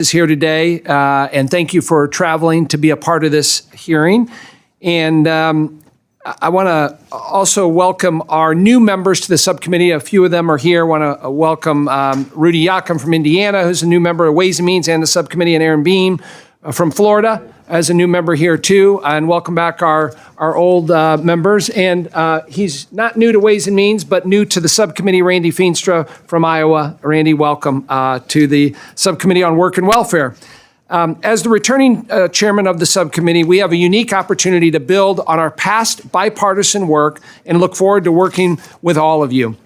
is here today, and thank you for traveling to be a part of this hearing. And I want to also welcome our new members to the subcommittee. A few of them are here. I want to welcome Rudy Yakum from Indiana, who's a new member of Ways and Means and the subcommittee, and Aaron Beam from Florida as a new member here too. And welcome back our old members. And he's not new to Ways and Means, but new to the subcommittee, Randy Feenstra from Iowa. Randy, welcome to the Subcommittee on Work and Welfare. As the returning chairman of the subcommittee, we have a unique opportunity to build on our past bipartisan work and look forward to working with all of you.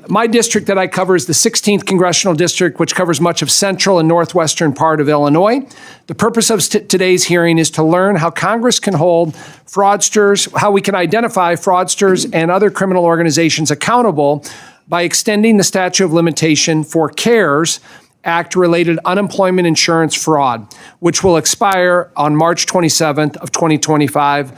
My district that I cover is the 16th Congressional District, which covers much of central and northwestern part of Illinois. The purpose of today's hearing is to learn how Congress can hold fraudsters, how we can identify fraudsters and other criminal organizations accountable by extending the statute of limitation for CARES Act-related unemployment insurance fraud, which will expire on March 27th of 2025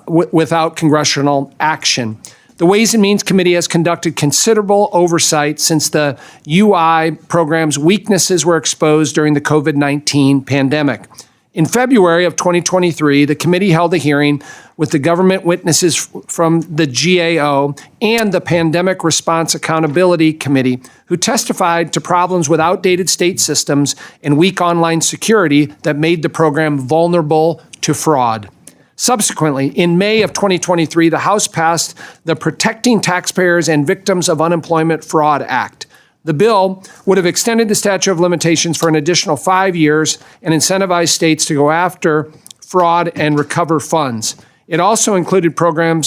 without congressional action. The Ways and Means Committee has conducted considerable oversight since the UI program's weaknesses were exposed during the COVID-19 pandemic. In February of 2023, the committee held a hearing with the government witnesses from the GAO and the Pandemic Response Accountability Committee, who testified to problems with outdated state systems and weak online security that made the program vulnerable to fraud. Subsequently, in May of 2023, the House passed the Protecting Taxpayers and Victims of Unemployment Fraud Act. The bill would have extended the statute of limitations for an additional 5 years and incentivized states to go after fraud and recover funds. It also included program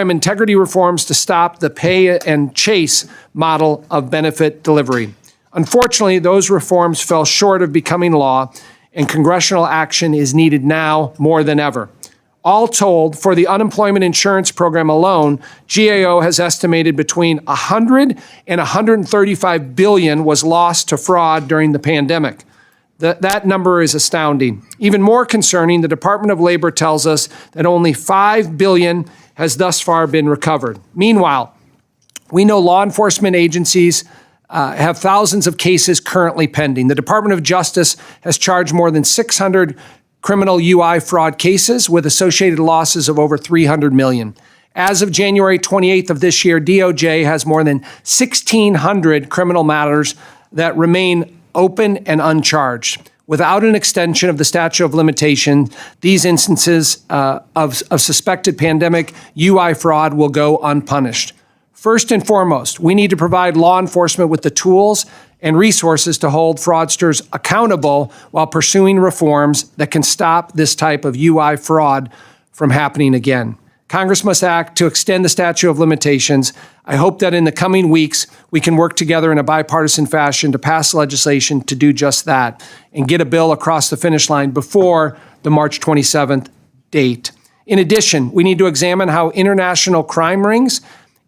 integrity reforms to stop the pay and chase model of benefit delivery. Unfortunately, those reforms fell short of becoming law, and congressional action is needed now more than ever. All told, for the unemployment insurance program alone, GAO has estimated between $100 and $135 billion was lost to fraud during the pandemic. That number is astounding. Even more concerning, the Department of Labor tells us that only $5 billion has thus far been recovered. Meanwhile, we know law enforcement agencies have thousands of cases currently pending. The Department of Justice has charged more than 600 criminal UI fraud cases with associated losses of over $300 million. As of January 28th of this year, DOJ has more than 1,600 criminal matters that remain open and uncharged. Without an extension of the statute of limitation, these instances of suspected pandemic UI fraud will go unpunished. First and foremost, we need to provide law enforcement with the tools and resources to hold fraudsters accountable while pursuing reforms that can stop this type of UI fraud from happening again. Congress must act to extend the statute of limitations. I hope that in the coming weeks, we can work together in a bipartisan fashion to pass legislation to do just that and get a bill across the finish line before the March 27th date. In addition, we need to examine how international crime rings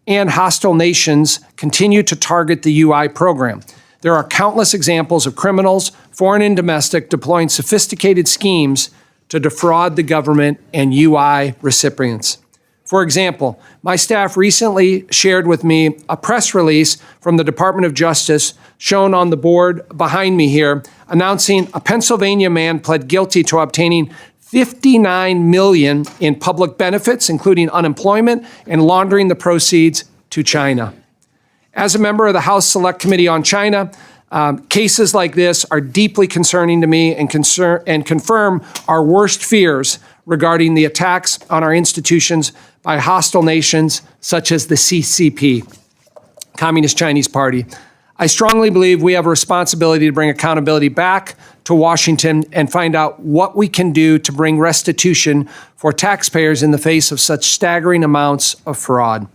and hostile nations continue to target the UI program. There are countless examples of criminals, foreign and domestic, deploying sophisticated schemes to defraud the government and UI recipients. For example, my staff recently shared with me a press release from the Department of Justice, shown on the board behind me here, announcing a Pennsylvania man pled guilty to obtaining $59 million in public benefits, including unemployment, and laundering the proceeds to China. As a member of the House Select Committee on China, cases like this are deeply concerning to me and confirm our worst fears regarding the attacks on our institutions by hostile nations such as the CCP, Communist Chinese Party. I strongly believe we have a responsibility to bring accountability back to Washington and find out what we can do to bring restitution for taxpayers in the face of such staggering amounts of fraud.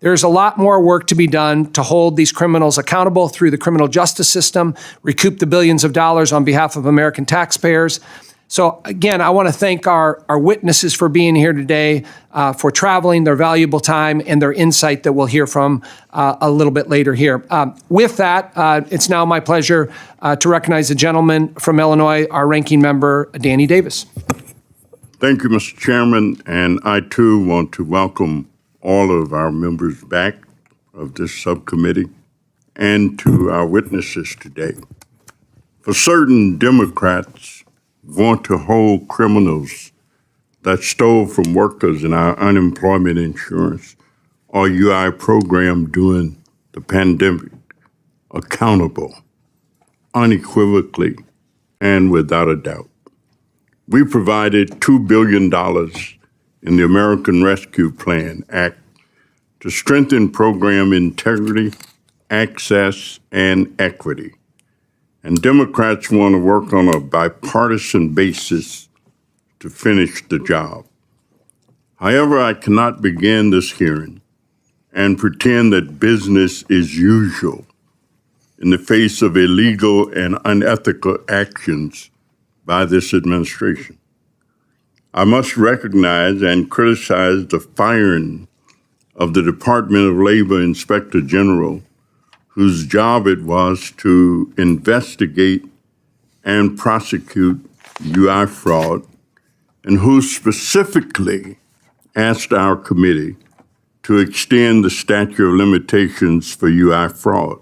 There's a lot more work to be done to hold these criminals accountable through the criminal justice system, recoup the billions of dollars on behalf of American taxpayers. So again, I want to thank our witnesses for being here today, for traveling, their valuable time, and their insight that we'll hear from a little bit later here. With that, it's now my pleasure to recognize the gentleman from Illinois, our ranking member, Danny Davis. Thank you, Mr. Chairman, and I too want to welcome all of our members back of this subcommittee and to our witnesses today. For certain, Democrats want to hold criminals that stole from workers in our unemployment insurance or UI program during the pandemic accountable unequivocally and without a doubt. We provided $2 billion in the American Rescue Plan Act to strengthen program integrity, access, and equity. And Democrats want to work on a bipartisan basis to finish the job. However, I cannot begin this hearing and pretend that business is usual in the face of illegal and unethical actions by this administration. I must recognize and criticize the firing of the Department of Labor Inspector General, whose job it was to investigate and prosecute UI fraud, and who specifically asked our committee to extend the statute of limitations for UI fraud.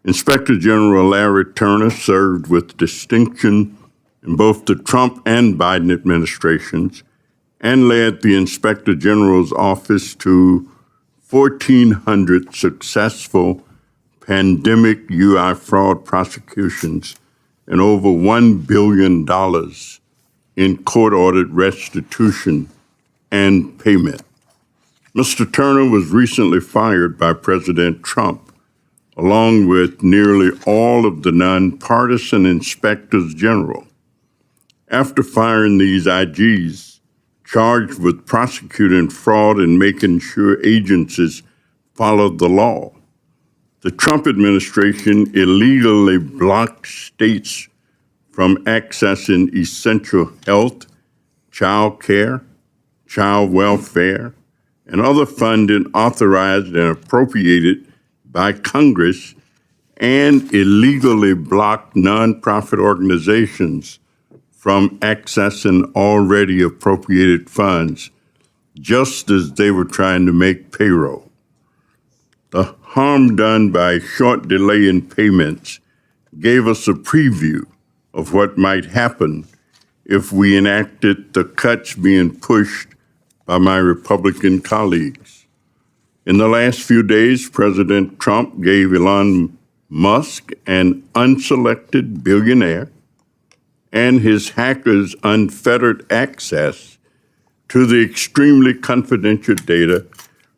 Inspector General Larry Turner served with distinction in both the Trump and Biden administrations and led the Inspector General's office to 1,400 successful pandemic UI fraud prosecutions and over $1 billion in court-ordered restitution and payment. Mr. Turner was recently fired by President Trump, along with nearly all of the nonpartisan inspectors general. After firing these IGs, charged with prosecuting fraud and making sure agencies followed the law, the Trump administration illegally blocked states from accessing essential health, child care, child welfare, and other funding authorized and appropriated by Congress, and illegally blocked nonprofit organizations from accessing already appropriated funds, just as they were trying to make payroll. The harm done by short delay in payments gave us a preview of what might happen if we enacted the cuts being pushed by my Republican colleagues. In the last few days, President Trump gave Elon Musk, an unselected billionaire, and his hackers unfettered access to the extremely confidential data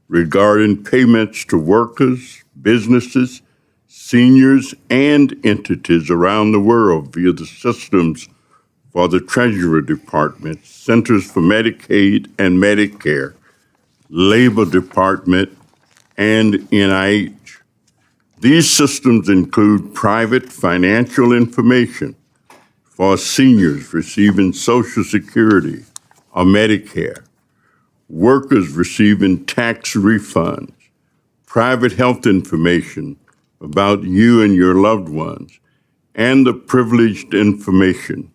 regarding payments to workers, businesses, seniors, and entities around the world via the systems for the Treasury Department, Centers for Medicaid and Medicare, Labor Department, and NIH. These systems include private financial information for seniors receiving Social Security or Medicare, workers receiving tax refunds, private health information about you and your loved ones, and the privileged information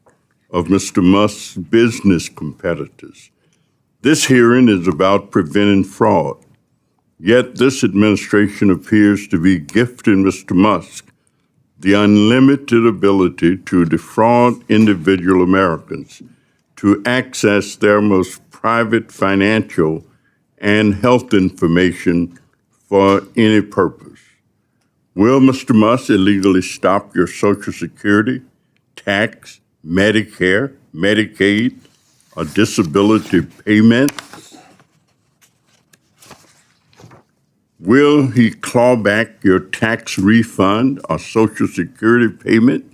of Mr. Musk's business competitors. This hearing is about preventing fraud, yet this administration appears to be gifting Mr. Musk the unlimited ability to defraud individual Americans to access their most private financial and health information for any purpose. Will Mr. Musk illegally stop your Social Security, tax, Medicare, Medicaid, or disability payments? Will he claw back your tax refund or Social Security payment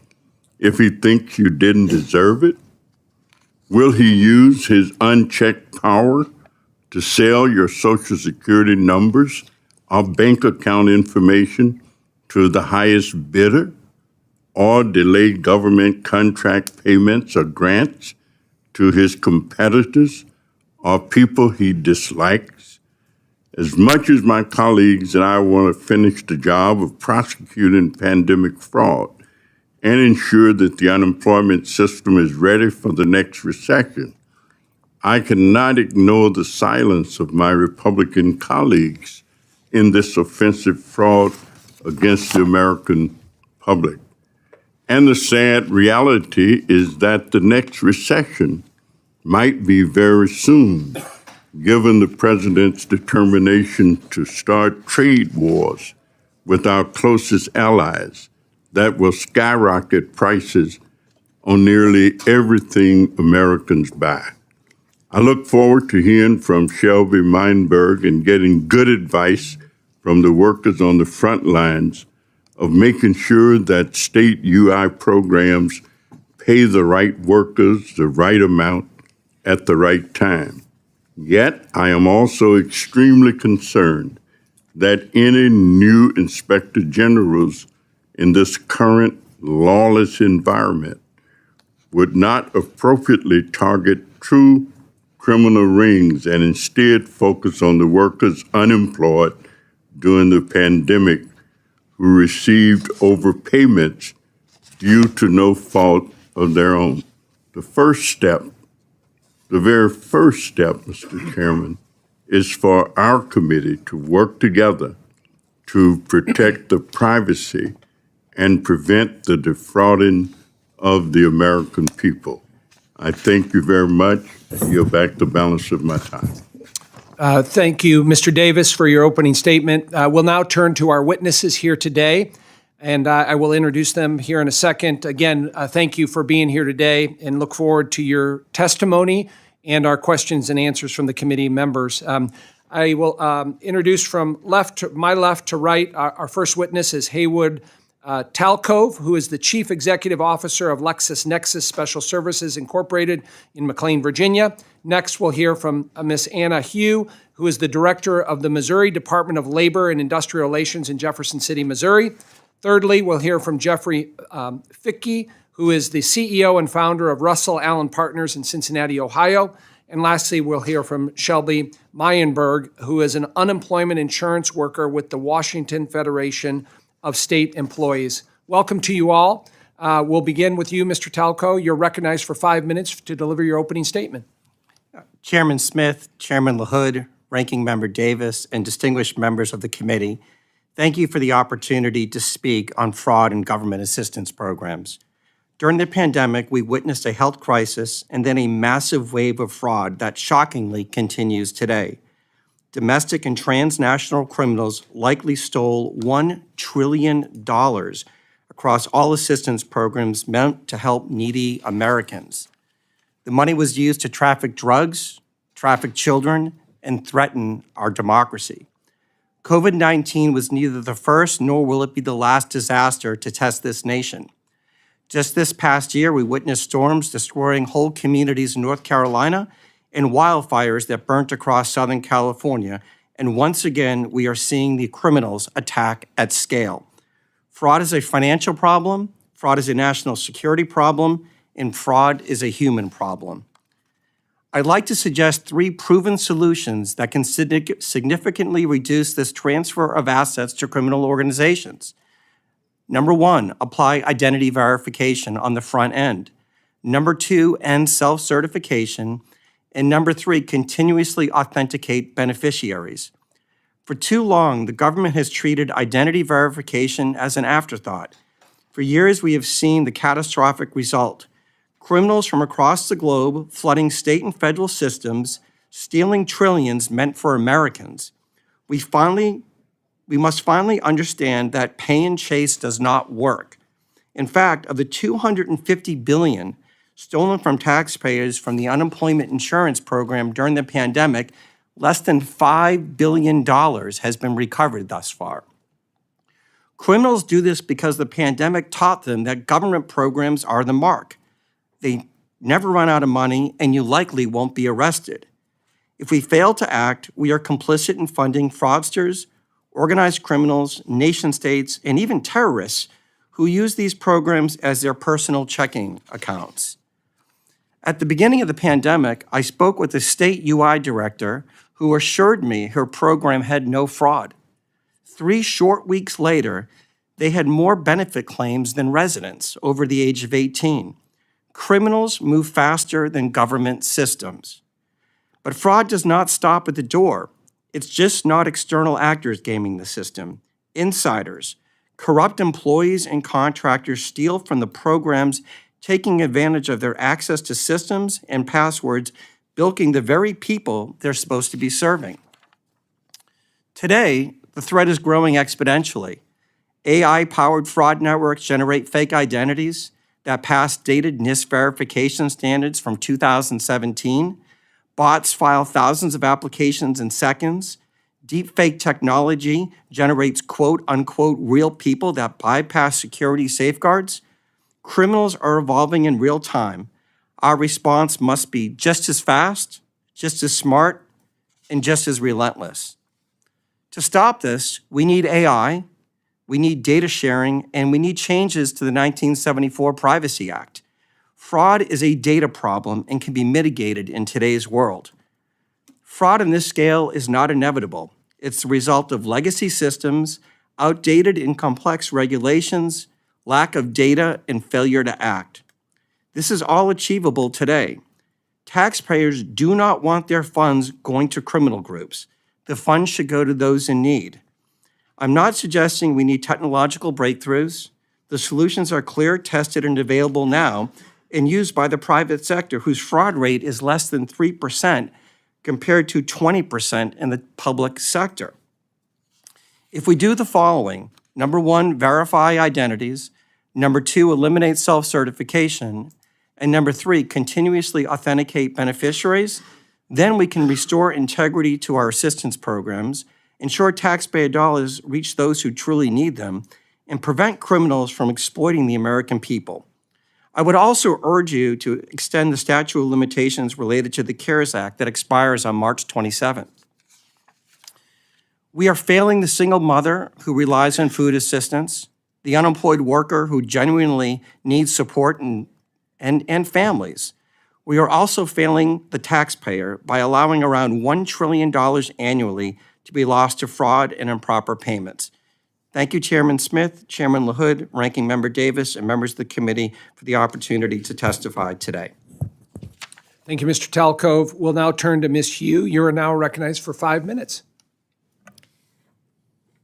if he thinks you didn't deserve it? Will he use his unchecked power to sell your Social Security numbers or bank account information to the highest bidder, or delay government contract payments or grants to his competitors or people he dislikes? As much as my colleagues and I want to finish the job of prosecuting pandemic fraud and ensure that the unemployment system is ready for the next recession, I cannot ignore the silence of my Republican colleagues in this offensive fraud against the American public. And the sad reality is that the next recession might be very soon, given the president's determination to start trade wars with our closest allies that will skyrocket prices on nearly everything Americans buy. I look forward to hearing from Shelby, Meyenburg, and getting good advice from the workers on the front lines of making sure that state UI programs pay the right workers the right amount at the right time. Yet, I am also extremely concerned that any new inspector generals in this current lawless environment would not appropriately target true criminal rings and instead focus on the workers unemployed during the pandemic who received overpayments due to no fault of their own. The very first step, Mr. Chairman, is for our committee to work together to protect the privacy and prevent the defrauding of the American people. I thank you very much. I yield back the balance of my time. Thank you, Mr. Davis, for your opening statement. We'll now turn to our witnesses here today, and I will introduce them here in a second. Again, thank you for being here today and look forward to your testimony and our questions and answers from the committee members. I will introduce from my left to right. Our first witness is Haywood Talcove, who is the Chief Executive Officer of LexisNexis Special Services Incorporated in McLean, Virginia. Next, we'll hear from Ms. Anna Hugh, who is the Director of the Missouri Department of Labor and Industrial Relations in Jefferson City, Missouri. Thirdly, we'll hear from Jeffrey Ficke, who is the CEO and founder of Russell Allen Partners in Cincinnati, Ohio. And lastly, we'll hear from Shelby Meyenburg, who is an unemployment insurance worker with the Washington Federation of State Employees. Welcome to you all. We'll begin with you, Mr. Talcove. You're recognized for 5 minutes to deliver your opening statement. Chairman Smith, Chairman LaHood, Ranking Member Davis, and distinguished members of the committee, thank you for the opportunity to speak on fraud and government assistance programs. During the pandemic, we witnessed a health crisis and then a massive wave of fraud that shockingly continues today. Domestic and transnational criminals likely stole $1 trillion across all assistance programs meant to help needy Americans. The money was used to traffic drugs, traffic children, and threaten our democracy. COVID-19 was neither the first nor will it be the last disaster to test this nation. Just this past year, we witnessed storms destroying whole communities in North Carolina and wildfires that burnt across Southern California. And once again, we are seeing the criminals attack at scale. Fraud is a financial problem, fraud is a national security problem, and fraud is a human problem. I'd like to suggest 3 proven solutions that can significantly reduce this transfer of assets to criminal organizations. Number 1, apply identity verification on the front end. Number 2, end self-certification. And number 3, continuously authenticate beneficiaries. For too long, the government has treated identity verification as an afterthought. For years, we have seen the catastrophic result. Criminals from across the globe flooding state and federal systems, stealing trillions meant for Americans. We must finally understand that pay and chase does not work. In fact, of the $250 billion stolen from taxpayers from the unemployment insurance program during the pandemic, less than $5 billion has been recovered thus far. Criminals do this because the pandemic taught them that government programs are the mark. They never run out of money, and you likely won't be arrested. If we fail to act, we are complicit in funding fraudsters, organized criminals, nation states, and even terrorists who use these programs as their personal checking accounts. At the beginning of the pandemic, I spoke with the state UI director who assured me her program had no fraud. 3 short weeks later, they had more benefit claims than residents over the age of 18. Criminals move faster than government systems. But fraud does not stop at the door. It's just not external actors gaming the system. Insiders, Corrupt employees and contractors steal from the programs, taking advantage of their access to systems and passwords, bilking the very people they're supposed to be serving. Today, the threat is growing exponentially. AI-powered fraud networks generate fake identities that pass dated NIST verification standards from 2017. Bots file thousands of applications in seconds. Deepfake technology generates quote-unquote real people that bypass security safeguards. Criminals are evolving in real time. Our response must be just as fast, just as smart, and just as relentless. To stop this, we need AI, we need data sharing, and we need changes to the 1974 Privacy Act. Fraud is a data problem and can be mitigated in today's world. Fraud on this scale is not inevitable. It's the result of legacy systems, outdated and complex regulations, lack of data, and failure to act. This is all achievable today. Taxpayers do not want their funds going to criminal groups. The funds should go to those in need. I'm not suggesting we need technological breakthroughs. The solutions are clear, tested, and available now and used by the private sector, whose fraud rate is less than 3% compared to 20% in the public sector. If we do the following, number one, verify identities, number two, eliminate self-certification, and number three, continuously authenticate beneficiaries, then we can restore integrity to our assistance programs, ensure taxpayer dollars reach those who truly need them, and prevent criminals from exploiting the American people. I would also urge you to extend the statute of limitations related to the CARES Act that expires on March 27th. We are failing the single mother who relies on food assistance, the unemployed worker who genuinely needs support, and families. We are also failing the taxpayer by allowing around $1 trillion annually to be lost to fraud and improper payments. Thank you, Chairman Smith, Chairman LaHood, Ranking Member Davis, and members of the committee for the opportunity to testify today. Thank you, Mr. Talcove. We'll now turn to Ms. Hugh. You are now recognized for 5 minutes.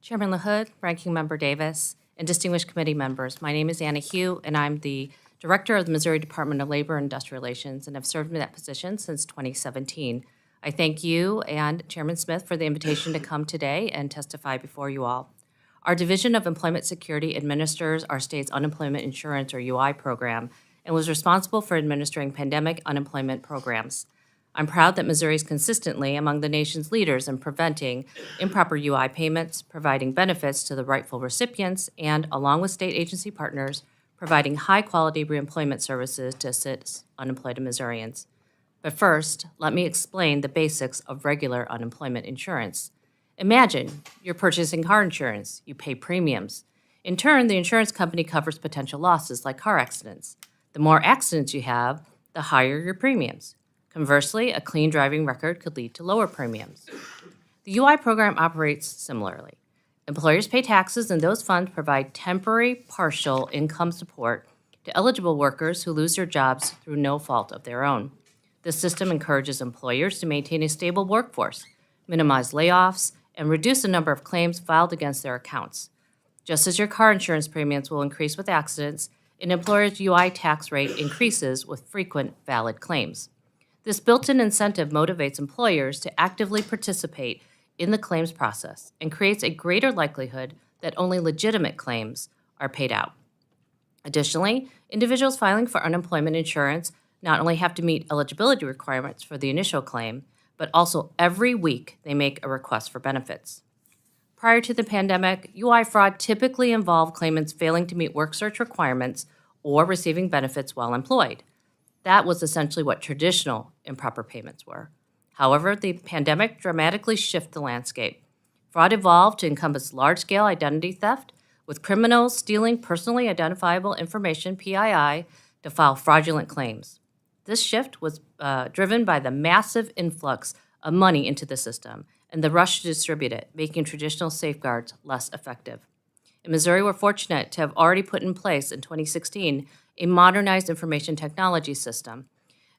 Chairman LaHood, Ranking Member Davis, and distinguished committee members, my name is Anna Hugh, and I'm the Director of the Missouri Department of Labor and Industrial Relations, and have served in that position since 2017. I thank you and Chairman Smith for the invitation to come today and testify before you all. Our Division of Employment Security administers our state's unemployment insurance, or UI, program, and was responsible for administering pandemic unemployment programs. I'm proud that Missouri is consistently among the nation's leaders in preventing improper UI payments, providing benefits to the rightful recipients, and, along with state agency partners, providing high-quality reemployment services to assist unemployed Missourians. But first, let me explain the basics of regular unemployment insurance. Imagine you're purchasing car insurance. You pay premiums. In turn, the insurance company covers potential losses like car accidents. The more accidents you have, the higher your premiums. Conversely, a clean driving record could lead to lower premiums. The UI program operates similarly. Employers pay taxes, and those funds provide temporary partial income support to eligible workers who lose their jobs through no fault of their own. This system encourages employers to maintain a stable workforce, minimize layoffs, and reduce the number of claims filed against their accounts. Just as your car insurance premiums will increase with accidents, an employer's UI tax rate increases with frequent valid claims. This built-in incentive motivates employers to actively participate in the claims process and creates a greater likelihood that only legitimate claims are paid out. Additionally, individuals filing for unemployment insurance not only have to meet eligibility requirements for the initial claim, but also every week they make a request for benefits. Prior to the pandemic, UI fraud typically involved claimants failing to meet work search requirements or receiving benefits while employed. That was essentially what traditional improper payments were. However, the pandemic dramatically shifted the landscape. Fraud evolved to encompass large-scale identity theft, with criminals stealing personally identifiable information, PII, to file fraudulent claims. This shift was driven by the massive influx of money into the system and the rush to distribute it, making traditional safeguards less effective. In Missouri, we're fortunate to have already put in place in 2016 a modernized information technology system,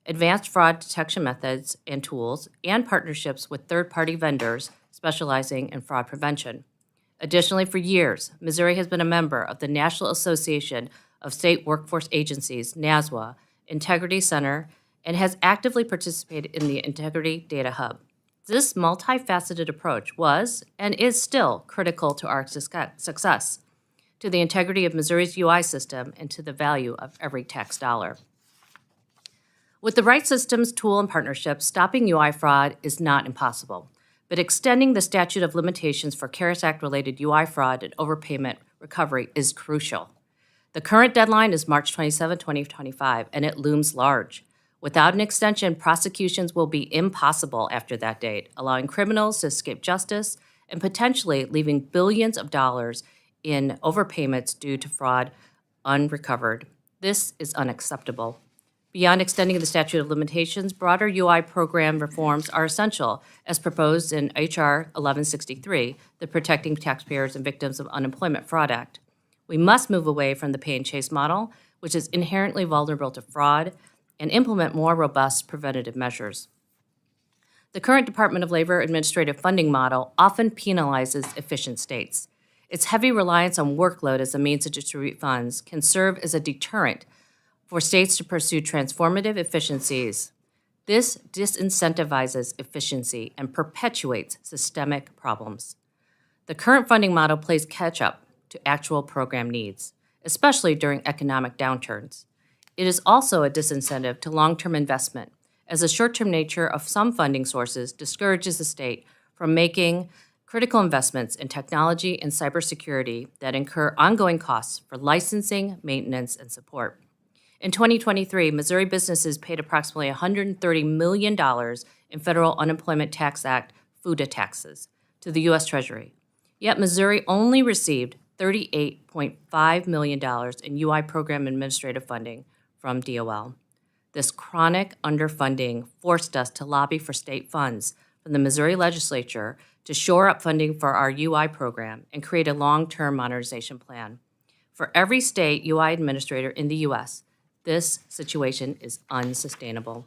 advanced fraud detection methods and tools, and partnerships with third-party vendors specializing in fraud prevention. Additionally, for years, Missouri has been a member of the National Association of State Workforce Agencies, NASWA, Integrity Center, and has actively participated in the Integrity Data Hub. This multifaceted approach was and is still critical to our success, to the integrity of Missouri's UI system, and to the value of every tax dollar. With the right systems, tool, and partnerships, stopping UI fraud is not impossible, but extending the statute of limitations for CARES Act-related UI fraud and overpayment recovery is crucial. The current deadline is March 27, 2025, and it looms large. Without an extension, prosecutions will be impossible after that date, allowing criminals to escape justice and potentially leaving billions of dollars in overpayments due to fraud unrecovered. This is unacceptable. Beyond extending the statute of limitations, broader UI program reforms are essential, as proposed in H.R. 1163, the Protecting Taxpayers and Victims of Unemployment Fraud Act. We must move away from the pay and chase model, which is inherently vulnerable to fraud, and implement more robust preventative measures. The current Department of Labor administrative funding model often penalizes efficient states. Its heavy reliance on workload as a means to distribute funds can serve as a deterrent for states to pursue transformative efficiencies. This disincentivizes efficiency and perpetuates systemic problems. The current funding model plays catch-up to actual program needs, especially during economic downturns. It is also a disincentive to long-term investment, as the short-term nature of some funding sources discourages the state from making critical investments in technology and cybersecurity that incur ongoing costs for licensing, maintenance, and support. In 2023, Missouri businesses paid approximately $130 million in federal Unemployment Tax Act FUTA taxes to the U.S. Treasury. Yet Missouri only received $38.5 million in UI program administrative funding from DOL. This chronic underfunding forced us to lobby for state funds from the Missouri legislature to shore up funding for our UI program and create a long-term modernization plan. For every state UI administrator in the U.S., this situation is unsustainable.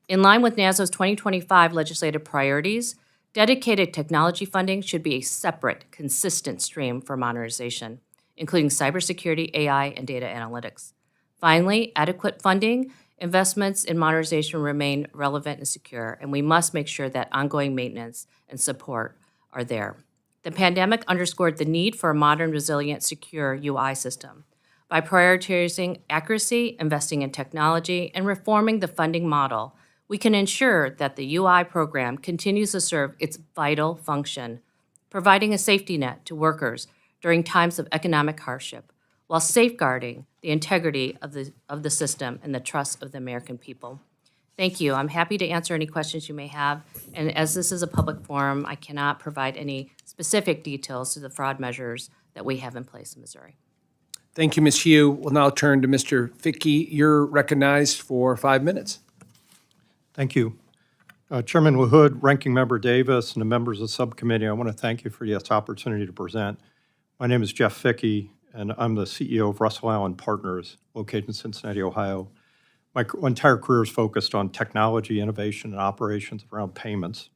In line with NASA's 2025 legislative priorities, dedicated technology funding should be a separate, consistent stream for modernization, including cybersecurity, AI, and data analytics. Finally, adequate funding investments in modernization remain relevant and secure, and we must make sure that ongoing maintenance and support are there. The pandemic underscored the need for a modern, resilient, secure UI system. By prioritizing accuracy, investing in technology, and reforming the funding model, we can ensure that the UI program continues to serve its vital function, providing a safety net to workers during times of economic hardship, while safeguarding the integrity of the system and the trust of the American people. Thank you. I'm happy to answer any questions you may have. And as this is a public forum, I cannot provide any specific details to the fraud measures that we have in place in Missouri. Thank you, Ms. Hugh. We'll now turn to Mr. Ficke. You're recognized for 5 minutes. Thank you. Chairman LaHood, Ranking Member Davis, and the members of the subcommittee, I want to thank you for this opportunity to present. My name is Jeff Ficke, and I'm the CEO of Russell Allen Partners, located in Cincinnati, Ohio. My entire career is focused on technology, innovation, and operations around payments.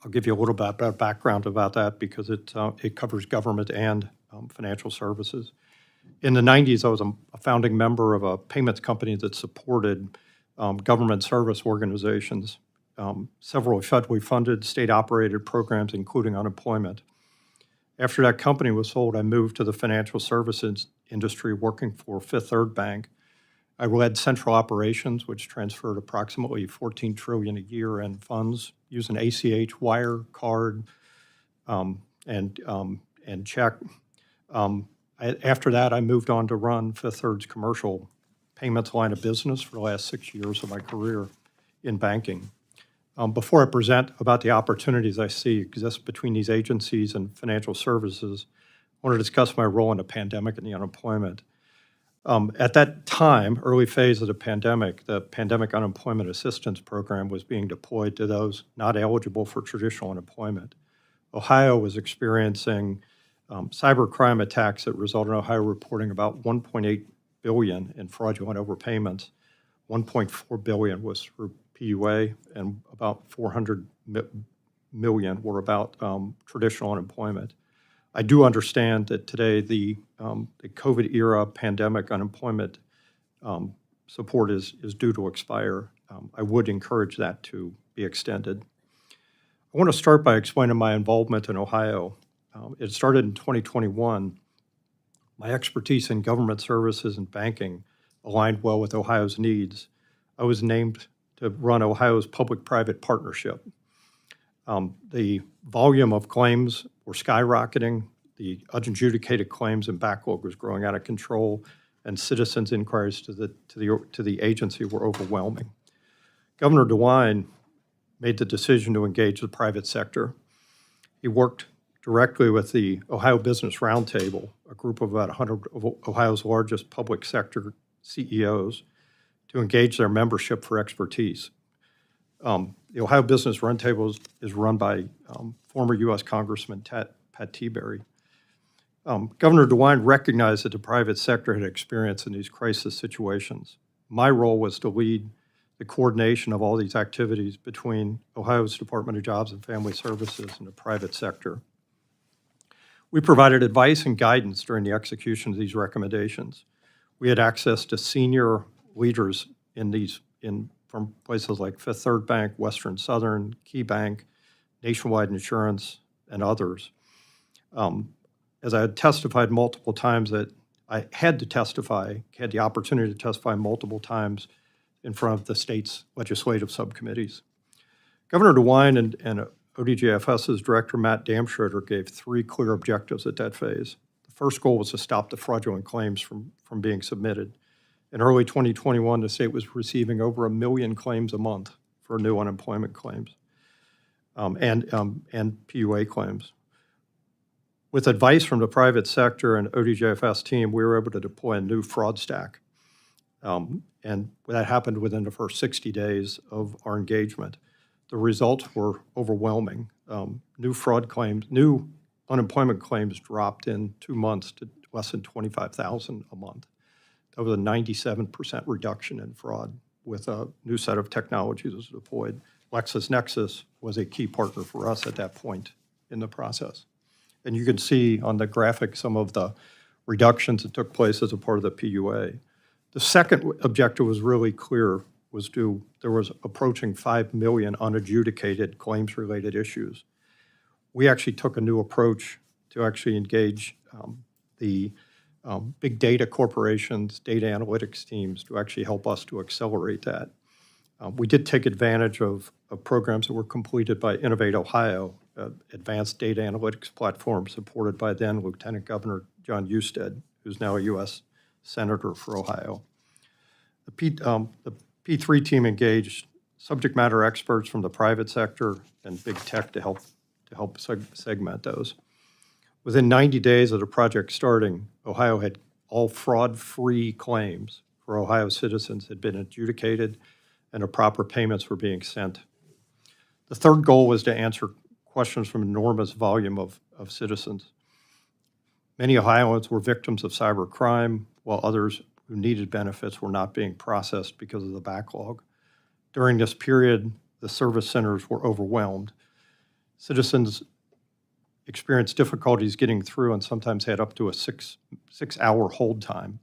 I'll give you a little bit of background about that because it covers government and financial services. In the 90s, I was a founding member of a payments company that supported government service organizations, several federally funded, state-operated programs, including unemployment. After that company was sold, I moved to the financial services industry working for Fifth Third Bank. I led central operations, which transferred approximately $14 trillion a year in funds using ACH, wire, card, and check. After that, I moved on to run Fifth Third's commercial payments line of business for the last 6 years of my career in banking. Before I present about the opportunities I see exist between these agencies and financial services, I want to discuss my role in the pandemic and the unemployment. At that time, early phase of the pandemic unemployment assistance program was being deployed to those not eligible for traditional unemployment. Ohio was experiencing cybercrime attacks that resulted in Ohio reporting about $1.8 billion in fraudulent overpayments. $1.4 billion was for PUA, and about $400 million were about traditional unemployment. I do understand that today the COVID era pandemic unemployment support is due to expire. I would encourage that to be extended. I want to start by explaining my involvement in Ohio. It started in 2021. My expertise in government services and banking aligned well with Ohio's needs. I was named to run Ohio's public-private partnership. The volume of claims were skyrocketing, the unadjudicated claims and backlog was growing out of control, and citizens' inquiries to the agency were overwhelming. Governor DeWine made the decision to engage the private sector. He worked directly with the Ohio Business Roundtable, a group of about 100 of Ohio's largest public sector CEOs, to engage their membership for expertise. The Ohio Business Roundtable is run by former U.S. Congressman Pat Tiberi. Governor DeWine recognized that the private sector had experience in these crisis situations. My role was to lead the coordination of all these activities between Ohio's Department of Jobs and Family Services and the private sector. We provided advice and guidance during the execution of these recommendations. We had access to senior leaders from places like Fifth Third Bank, Western Southern, Key Bank, Nationwide Insurance, and others. As I had testified multiple times that I had the opportunity to testify multiple times in front of the state's legislative subcommittees. Governor DeWine and ODJFS's Director Matt Damschroeder gave 3 clear objectives at that phase. The first goal was to stop the fraudulent claims from being submitted. In early 2021, the state was receiving over 1 million claims a month for new unemployment claims and PUA claims. With advice from the private sector and ODJFS team, we were able to deploy a new fraud stack. And that happened within the first 60 days of our engagement. The results were overwhelming. New unemployment claims dropped in 2 months to less than 25,000 a month. That was a 97% reduction in fraud with a new set of technologies that was deployed. LexisNexis was a key partner for us at that point in the process. And you can see on the graphic some of the reductions that took place as a part of the PUA. The second objective was really clear, there was approaching 5 million unadjudicated claims-related issues. We actually took a new approach to actually engage the big data corporations, data analytics teams to actually help us to accelerate that. We did take advantage of programs that were completed by Innovate Ohio, advanced data analytics platform supported by then Lieutenant Governor John Husted, who's now a U.S. Senator for Ohio. The P3 team engaged subject matter experts from the private sector and big tech to help segment those. Within 90 days of the project starting, Ohio had all fraud-free claims for Ohio citizens had been adjudicated and the proper payments were being sent. The third goal was to answer questions from an enormous volume of citizens. Many Ohioans were victims of cyber crime, while others who needed benefits were not being processed because of the backlog. During this period, the service centers were overwhelmed. Citizens experienced difficulties getting through and sometimes had up to a six-hour hold time.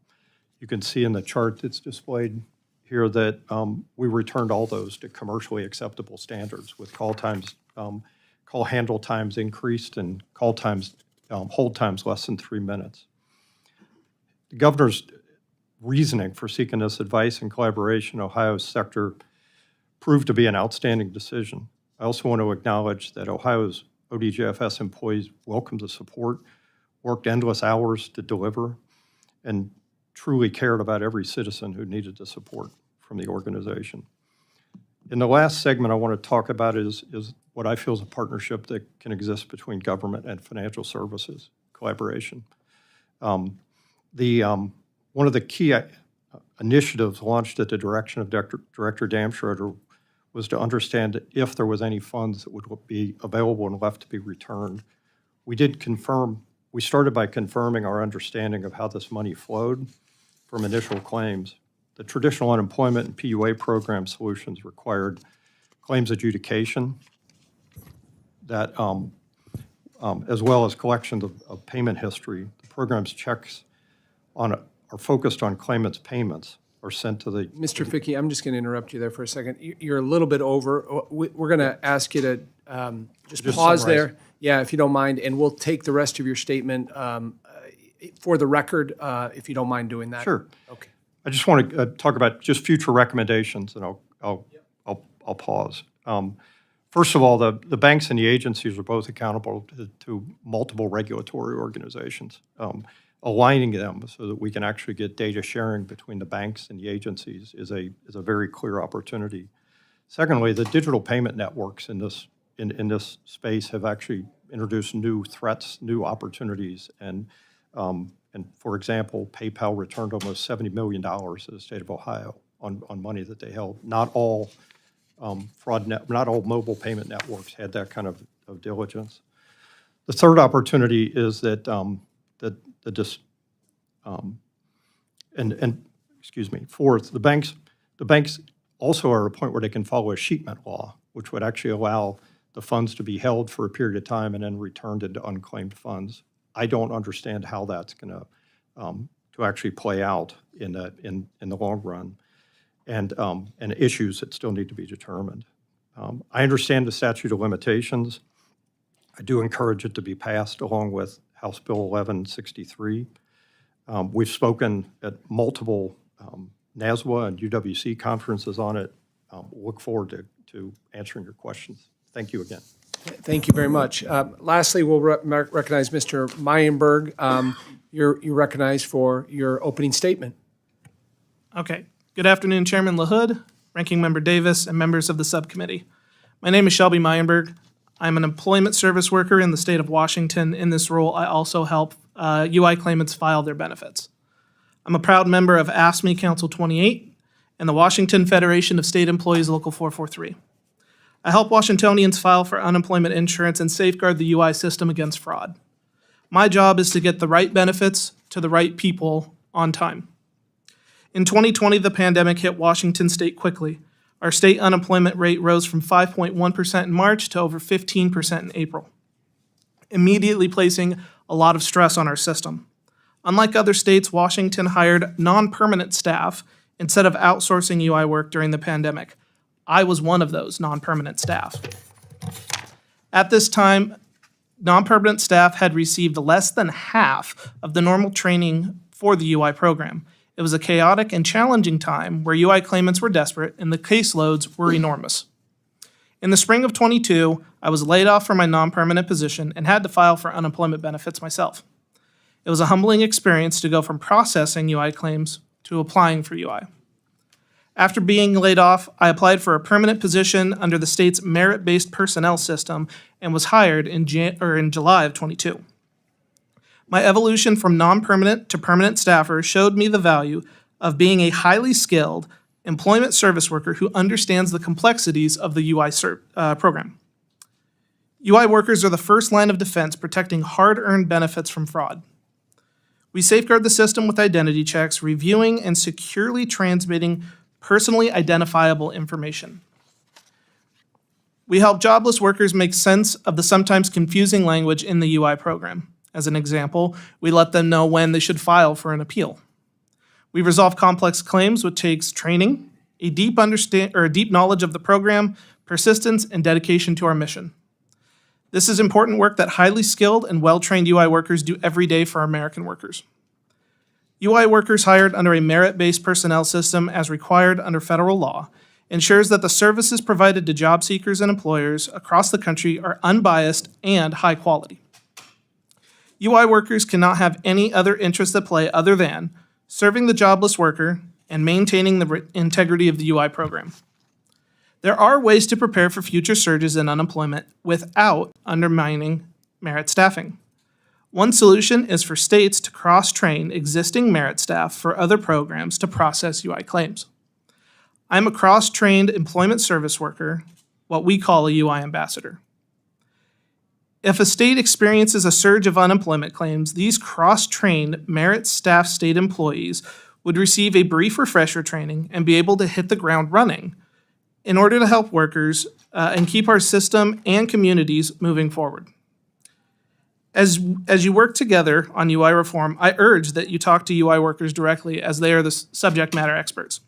You can see in the chart that's displayed here that we returned all those to commercially acceptable standards with call handle times increased and hold times less than 3 minutes. The governor's reasoning for seeking this advice and collaboration in Ohio's sector proved to be an outstanding decision. I also want to acknowledge that Ohio's ODJFS employees welcomed the support, worked endless hours to deliver, and truly cared about every citizen who needed the support from the organization. In the last segment I want to talk about is what I feel is a partnership that can exist between government and financial services collaboration. One of the key initiatives launched at the direction of Director Damschroeder was to understand if there was any funds that would be available and left to be returned. We started by confirming our understanding of how this money flowed from initial claims. The traditional unemployment and PUA program solutions required claims adjudication that as well as collections of payment history. The program's checks are focused on claimants' payments are sent to the. Mr. Ficke, I'm just going to interrupt you there for a second. You're a little bit over. We're going to ask you to just pause summarize. there. Yeah, if you don't mind, and we'll take the rest of your statement for the record, if you don't mind doing that. Sure. Okay. I just want to talk about just future recommendations, and I'll pause. First of all, the banks and the agencies are both accountable to multiple regulatory organizations. Aligning them so that we can actually get data sharing between the banks and the agencies is a very clear opportunity. Secondly, the digital payment networks in this space have actually introduced new threats, new opportunities, and for example, PayPal returned almost $70 million to the state of Ohio on money that they held. Not all not all mobile payment networks had that kind of diligence. The third opportunity is that fourth, the banks also are at a point where they can follow a sheetment law, which would actually allow the funds to be held for a period of time and then returned into unclaimed funds. I don't understand how that's going to actually play out in the long run, and issues that still need to be determined. I understand the statute of limitations. I do encourage it to be passed along with House Bill 1163. We've spoken at multiple NASWA and UWC conferences on it. Look forward to answering your questions. Thank you again. Thank you very much. Lastly, we'll recognize Mr. Meyenburg. You're recognized for your opening statement. Okay. Good afternoon, Chairman LaHood, Ranking Member Davis, and members of the subcommittee. My name is Shelby Meyenburg. I'm an employment service worker in the state of Washington. In this role, I also help UI claimants file their benefits. I'm a proud member of AFSCME Council 28 and the Washington Federation of State Employees Local 443. I help Washingtonians file for unemployment insurance and safeguard the UI system against fraud. My job is to get the right benefits to the right people on time. In 2020, the pandemic hit Washington state quickly. Our state unemployment rate rose from 5.1% in March to over 15% in April, immediately placing a lot of stress on our system. Unlike other states, Washington hired non-permanent staff instead of outsourcing UI work during the pandemic. I was one of those non-permanent staff. At this time, non-permanent staff had received less than half of the normal training for the UI program. It was a chaotic and challenging time where UI claimants were desperate and the caseloads were enormous. In the spring of 22, I was laid off from my non-permanent position and had to file for unemployment benefits myself. It was a humbling experience to go from processing UI claims to applying for UI. After being laid off, I applied for a permanent position under the state's merit-based personnel system and was hired in July of 22. My evolution from non-permanent to permanent staffer showed me the value of being a highly skilled employment service worker who understands the complexities of the UI program. UI workers are the first line of defense protecting hard-earned benefits from fraud. We safeguard the system with identity checks, reviewing and securely transmitting personally identifiable information. We help jobless workers make sense of the sometimes confusing language in the UI program. As an example, we let them know when they should file for an appeal. We resolve complex claims, which takes training, a deep knowledge of the program, persistence, and dedication to our mission. This is important work that highly skilled and well-trained UI workers do every day for American workers. UI workers hired under a merit-based personnel system as required under federal law ensures that the services provided to job seekers and employers across the country are unbiased and high quality. UI workers cannot have any other interest at play other than serving the jobless worker and maintaining the integrity of the UI program. There are ways to prepare for future surges in unemployment without undermining merit staffing. One solution is for states to cross-train existing merit staff for other programs to process UI claims. I'm a cross-trained employment service worker, what we call a UI ambassador. If a state experiences a surge of unemployment claims, these cross-trained merit staff state employees would receive a brief refresher training and be able to hit the ground running in order to help workers and keep our system and communities moving forward. As you work together on UI reform, I urge that you talk to UI workers directly as they are the subject matter experts.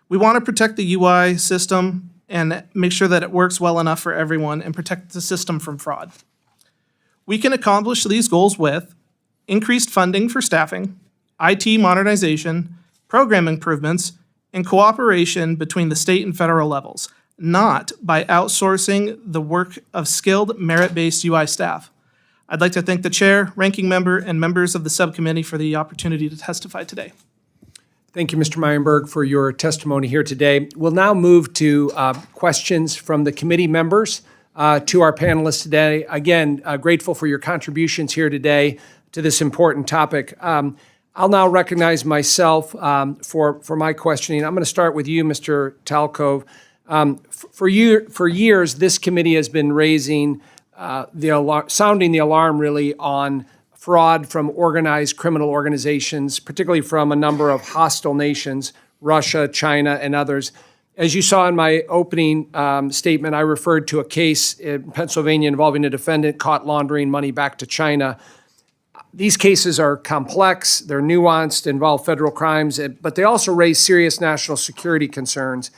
We want to protect the UI system and make sure that it works well enough for everyone and protect the system from fraud. We can accomplish these goals with increased funding for staffing, IT modernization, program improvements, and cooperation between the state and federal levels, not by outsourcing the work of skilled merit-based UI staff. I'd like to thank the chair, ranking member, and members of the subcommittee for the opportunity to testify today. Thank you, Mr. Meyenburg, for your testimony here today. We'll now move to questions from the committee members to our panelists today. Again, grateful for your contributions here today to this important topic. I'll now recognize myself for my questioning. I'm going to start with you, Mr. Talcove. For years, this committee has been raising sounding the alarm really on fraud from organized criminal organizations, particularly from a number of hostile nations, Russia, China, and others. As you saw in my opening statement, I referred to a case in Pennsylvania involving a defendant caught laundering money back to China. These cases are complex, they're nuanced, involve federal crimes, but they also raise serious national security concerns.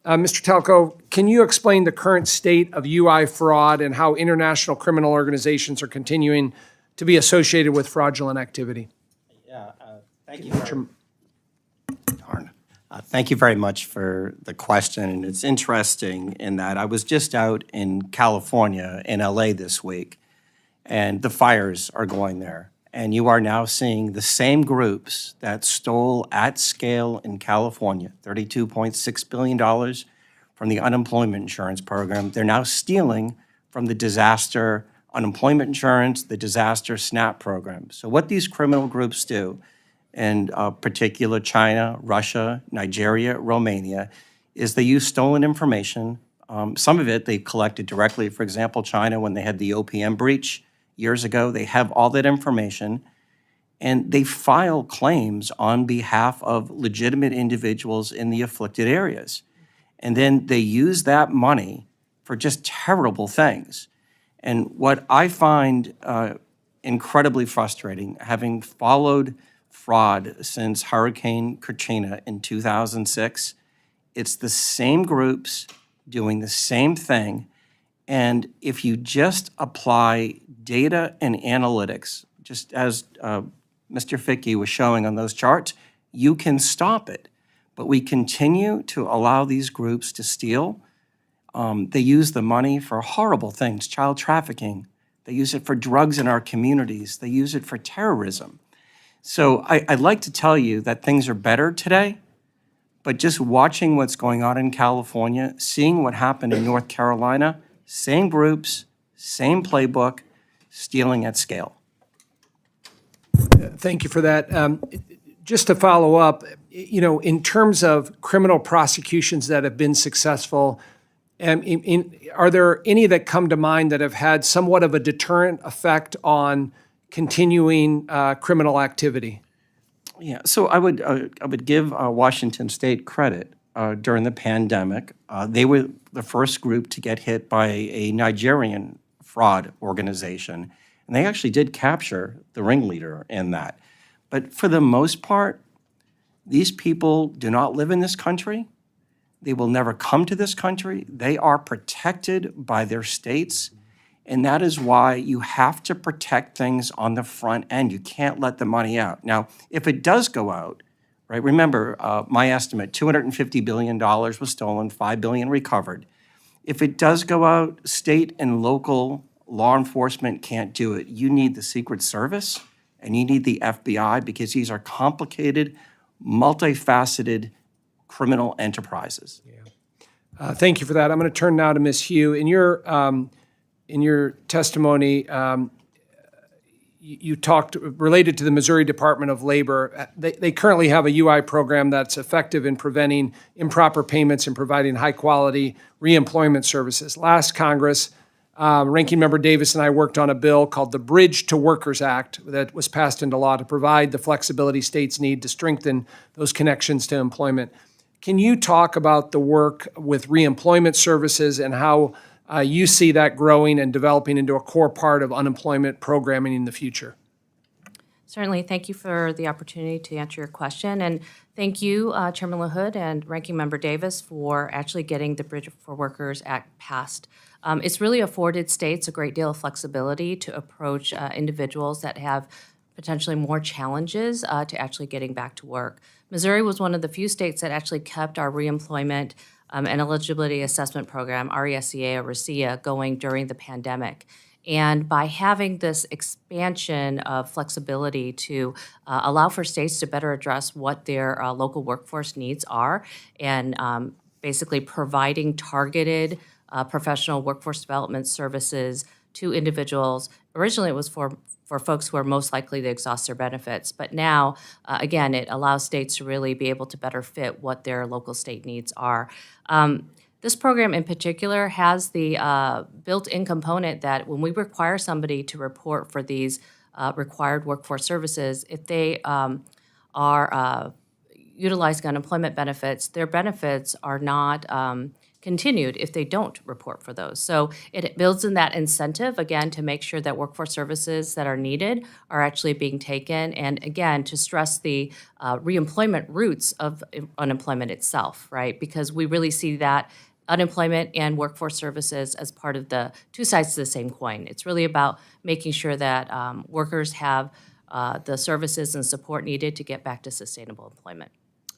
Mr. Talcove, can you explain the current state of UI fraud and how international criminal organizations are continuing to be associated with fraudulent activity? Thank you. Thank you very much for the question. And it's interesting in that I was just out in California, in LA this week, and the fires are going there. And you are now seeing the same groups that stole at scale in California, $32.6 billion from the unemployment insurance program. They're now stealing from the disaster unemployment insurance, the disaster SNAP program. So what these criminal groups do, in particular China, Russia, Nigeria, Romania, is they use stolen information. Some of it they collected directly. For example, China, when they had the OPM breach years ago, they have all that information, and they file claims on behalf of legitimate individuals in the afflicted areas. And then they use that money for just terrible things. And what I find incredibly frustrating, having followed fraud since Hurricane Katrina in 2006, it's the same groups doing the same thing. And if you just apply data and analytics, just as Mr. Ficke was showing on those charts, you can stop it. But we continue to allow these groups to steal. They use the money for horrible things, child trafficking. They use it for drugs in our communities. They use it for terrorism. So I'd like to tell you that things are better today, but just watching what's going on in California, seeing what happened in North Carolina, same groups, same playbook, stealing at scale. Thank you for that. Just to follow up, in terms of criminal prosecutions that have been successful, are there any that come to mind that have had somewhat of a deterrent effect on continuing criminal activity? Yeah, so I would give Washington State credit. During the pandemic, they were the first group to get hit by a Nigerian fraud organization, and they actually did capture the ringleader in that. But for the most part, these people do not live in this country. They will never come to this country. They are protected by their states, and that is why you have to protect things on the front end. You can't let the money out. Now, if it does go out, right, remember, my estimate, $250 billion was stolen, $5 billion recovered. If it does go out, state and local law enforcement can't do it. You need the Secret Service and you need the FBI because these are complicated, multifaceted criminal enterprises. Thank you for that. I'm going to turn now to Ms. Hugh. In your testimony, you talked related to the Missouri Department of Labor. They currently have a UI program that's effective in preventing improper payments and providing high-quality reemployment services. Last Congress, Ranking Member Davis and I worked on a bill called the Bridge to Workers Act that was passed into law to provide the flexibility states need to strengthen those connections to employment. Can you talk about the work with reemployment services and how you see that growing and developing into a core part of unemployment programming in the future. Certainly. Thank you for the opportunity to answer your question. And thank you, Chairman LaHood and Ranking Member Davis, for actually getting the Bridge for Workers Act passed. It's really afforded states a great deal of flexibility to approach individuals that have potentially more challenges to actually getting back to work. Missouri was one of the few states that actually kept our reemployment and eligibility assessment program, RESEA or RESEA, going during the pandemic. And by having this expansion of flexibility to allow for states to better address what their local workforce needs are, and basically providing targeted professional workforce development services to individuals. Originally, it was for folks who are most likely to exhaust their benefits. But now, again, it allows states to really be able to better fit what their local state needs are. This program in particular has the built-in component that when we require somebody to report for these required workforce services, if they are utilizing unemployment benefits, their benefits are not continued if they don't report for those. So it builds in that incentive, again, to make sure that workforce services that are needed are actually being taken, and again, to stress the reemployment roots of unemployment itself, right? Because we really see that unemployment and workforce services as part of the two sides of the same coin. It's really about making sure that workers have the services and support needed to get back to sustainable employment.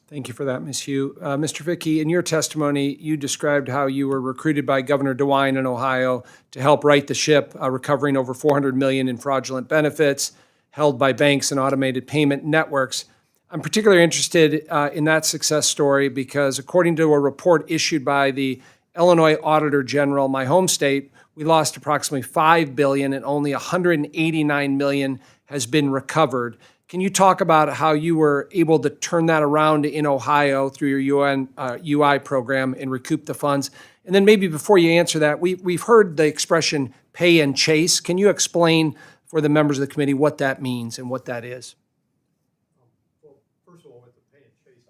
Thank you for that, Ms. Hugh. Mr. Ficke, in your testimony, you described how you were recruited by Governor DeWine in Ohio to help right the ship, recovering over $400 million in fraudulent benefits held by banks and automated payment networks. I'm particularly interested in that success story because according to a report issued by the Illinois Auditor General, my home state, we lost approximately $5 billion and only $189 million has been recovered. Can you talk about how you were able to turn that around in Ohio through your UI program and recoup the funds? And then maybe before you answer that, we've heard the expression pay and chase. Can you explain for the members of the committee what that means and what that is? Well, first of all, with the pay and chase,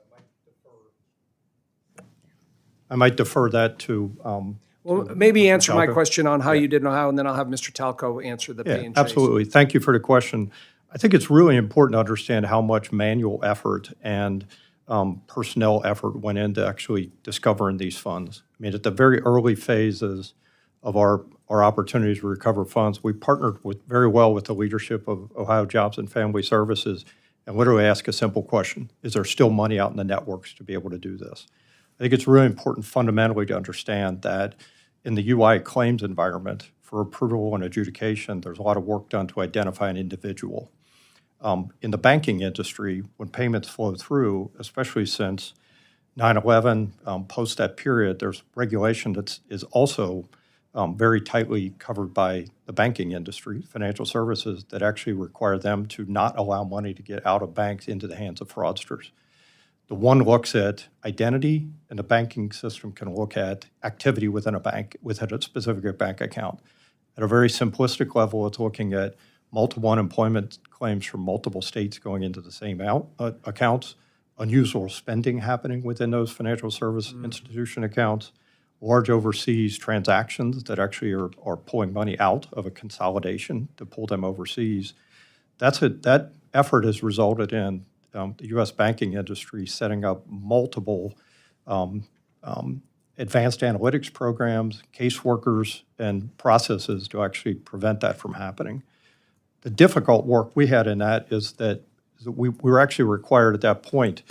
I might defer that to Well, maybe answer my Talcove. question on how you did in Ohio, and then I'll have Mr. Talcove answer the pay and chase. Absolutely. Thank you for the question. I think it's really important to understand how much manual effort and personnel effort went into actually discovering these funds. I mean, at the very early phases of our opportunities to recover funds, we partnered very well with the leadership of Ohio Jobs and Family Services and literally asked a simple question: is there still money out in the networks to be able to do this? I think it's really important fundamentally to understand that in the UI claims environment, for approval and adjudication, there's a lot of work done to identify an individual. In the banking industry, when payments flow through, especially since 9/11, post that period, there's regulation that is also very tightly covered by the banking industry, financial services, that actually require them to not allow money to get out of banks into the hands of fraudsters. The one looks at identity, and the banking system can look at activity within a bank, within a specific bank account. At a very simplistic level, it's looking at multiple unemployment claims from multiple states going into the same accounts, unusual spending happening within those financial service institution accounts, large overseas transactions that actually are pulling money out of a consolidation to pull them overseas. That effort has resulted in the U.S. banking industry setting up multiple advanced analytics programs, caseworkers, and processes to actually prevent that from happening. The difficult work we had in that is that we were actually required at that point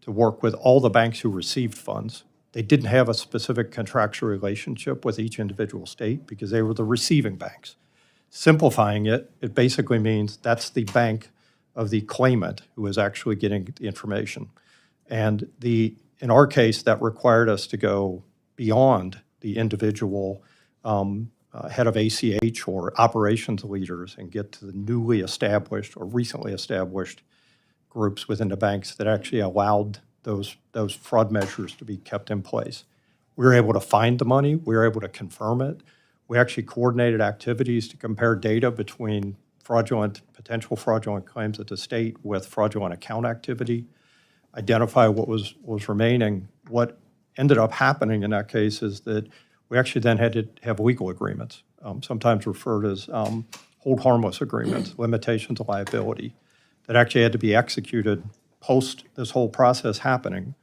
to work with all the banks who received funds. They didn't have a specific contractual relationship with each individual state because they were the receiving banks. Simplifying it, it basically means that's the bank of the claimant who is actually getting the information. And in our case, that required us to go beyond the individual head of ACH or operations leaders and get to the newly established or recently established groups within the banks that actually allowed those fraud measures to be kept in place. We were able to find the money. We were able to confirm it. We actually coordinated activities to compare data between potential fraudulent claims at the state with fraudulent account activity, identify what was remaining. What ended up happening in that case is that We actually then had to have legal agreements, sometimes referred as hold harmless agreements, limitations of liability, that actually had to be executed post this whole process happening.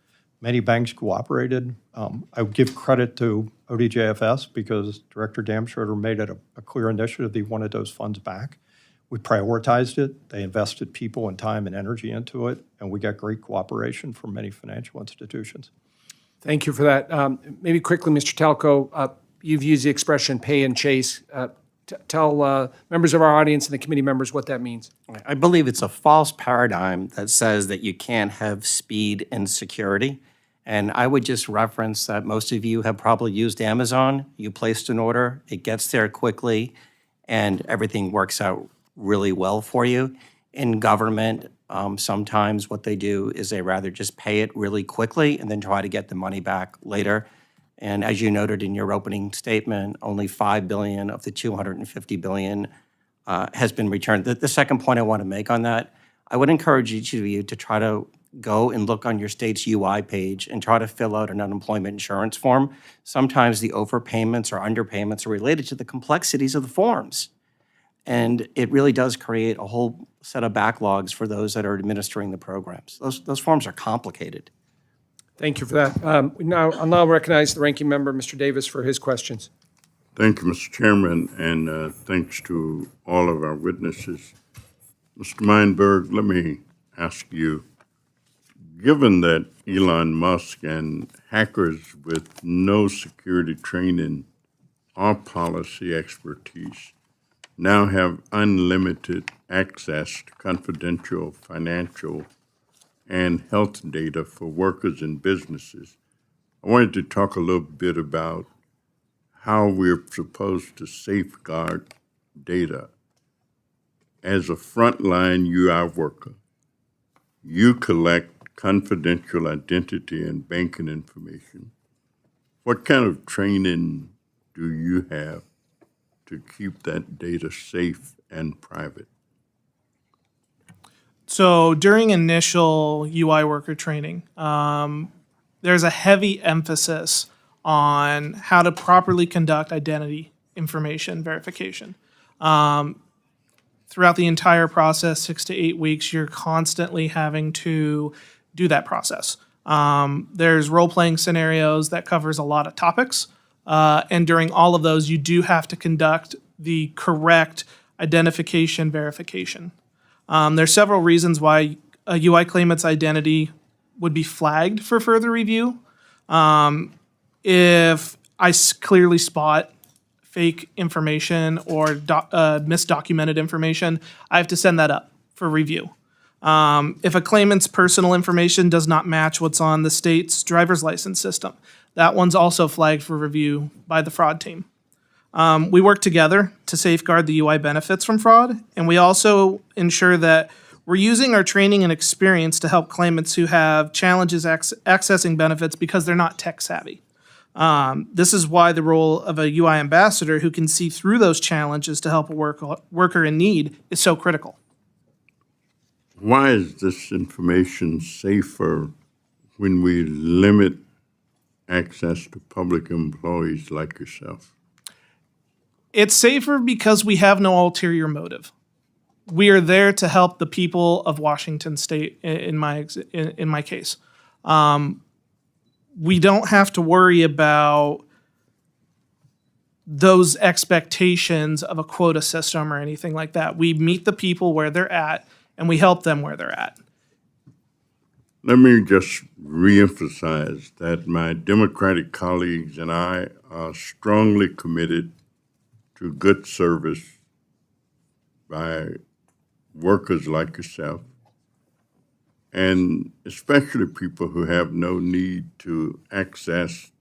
Many banks cooperated. I would give credit to ODJFS because Director Damschroeder made it a clear initiative that he wanted those funds back. We prioritized it. They invested people and time and energy into it, and we got great cooperation from many financial institutions. Thank you for that. Maybe quickly, Mr. Talcove, you've used the expression pay and chase. Tell members of our audience and the committee members what that means. I believe it's a false paradigm that says that you can't have speed and security. And I would just reference that most of you have probably used Amazon. You placed an order, it gets there quickly, and everything works out really well for you. In government, sometimes what they do is they rather just pay it really quickly and then try to get the money back later. And as you noted in your opening statement, only $5 billion of the $250 billion has been returned. The second point I want to make on that, I would encourage each of you to try to go and look on your state's UI page and try to fill out an unemployment insurance form. Sometimes the overpayments or underpayments are related to the complexities of the forms. And it really does create a whole set of backlogs for those that are administering the programs. Those forms are complicated. Thank you for that. I'll now recognize the ranking member, Mr. Davis, for his questions. Thank you, Mr. Chairman, and thanks to all of our witnesses. Mr. Meyenburg, let me ask you, given that Elon Musk and hackers with no security training or policy expertise now have unlimited access to confidential financial and health data for workers and businesses, I wanted to talk a little bit about how we're supposed to safeguard data. As a frontline UI worker, you collect confidential identity and banking information. What kind of training do you have to keep that data safe and private? So during initial UI worker training, there's a heavy emphasis on how to properly conduct identity information verification. Throughout the entire process, 6 to 8 weeks, you're constantly having to do that process. There's role-playing scenarios that covers a lot of topics, and during all of those, you do have to conduct the correct identification verification. There's several reasons why a UI claimant's identity would be flagged for further review. If I clearly spot fake information or misdocumented information, I have to send that up for review. If a claimant's personal information does not match what's on the state's driver's license system, that one's also flagged for review by the fraud team. We work together to safeguard the UI benefits from fraud, and we also ensure that we're using our training and experience to help claimants who have challenges accessing benefits because they're not tech savvy. This is why the role of a UI ambassador who can see through those challenges to help a worker in need is so critical. Why is this information safer when we limit access to public employees like yourself? It's safer because we have no ulterior motive. We are there to help the people of Washington State. In my case, we don't have to worry about those expectations of a quota system or anything like that. We meet the people where they're at, and we help them where they're at. Let me just reemphasize that my Democratic colleagues and I are strongly committed to good service by workers like yourself, and especially people who have no need to access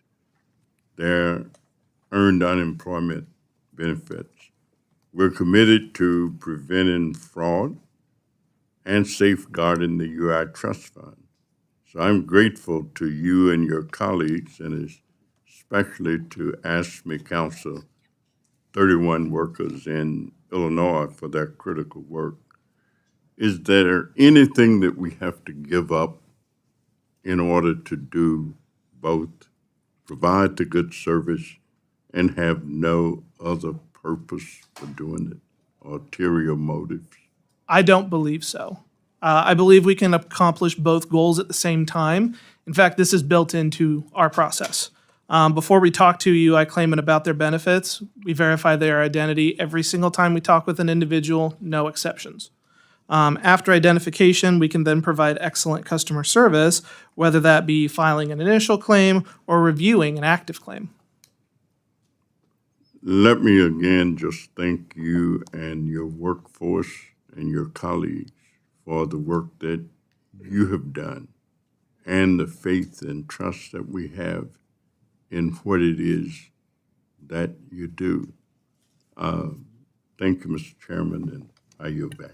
their earned unemployment benefits. We're committed to preventing fraud and safeguarding the UI Trust Fund. So I'm grateful to you and your colleagues, and especially to AFSCME Council 31 workers in Illinois for their critical work. Is there anything that we have to give up in order to do both, provide the good service and have no other purpose for doing it, ulterior motives? I don't believe so. I believe we can accomplish both goals at the same time. In fact, this is built into our process. Before we talk to you, I claimant about their benefits. We verify their identity every single time we talk with an individual, no exceptions. After identification, we can then provide excellent customer service, whether that be filing an initial claim or reviewing an active claim. Let me again just thank you and your workforce and your colleagues for the work that you have done and the faith and trust that we have in what it is that you do. Thank you, Mr. Chairman, and I yield back.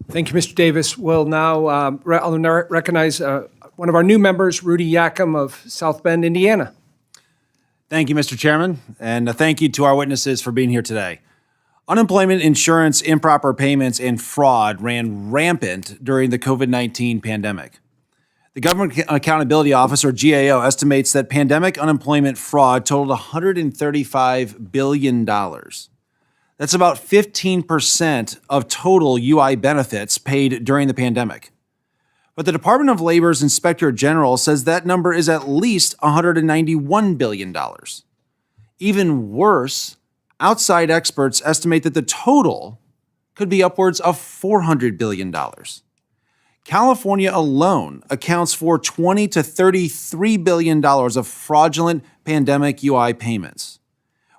Thank you, Mr. Davis. We'll now I'll now recognize one of our new members, Rudy Yackham of South Bend, Indiana. Thank you, Mr. Chairman, and thank you to our witnesses for being here today. Unemployment insurance, improper payments, and fraud ran rampant during the COVID-19 pandemic. The Government Accountability Office, or GAO, estimates that pandemic unemployment fraud totaled $135 billion. That's about 15% of total UI benefits paid during the pandemic. But the Department of Labor's Inspector General says that number is at least $191 billion. Even worse, outside experts estimate that the total could be upwards of $400 billion. California alone accounts for $20 to $33 billion of fraudulent pandemic UI payments.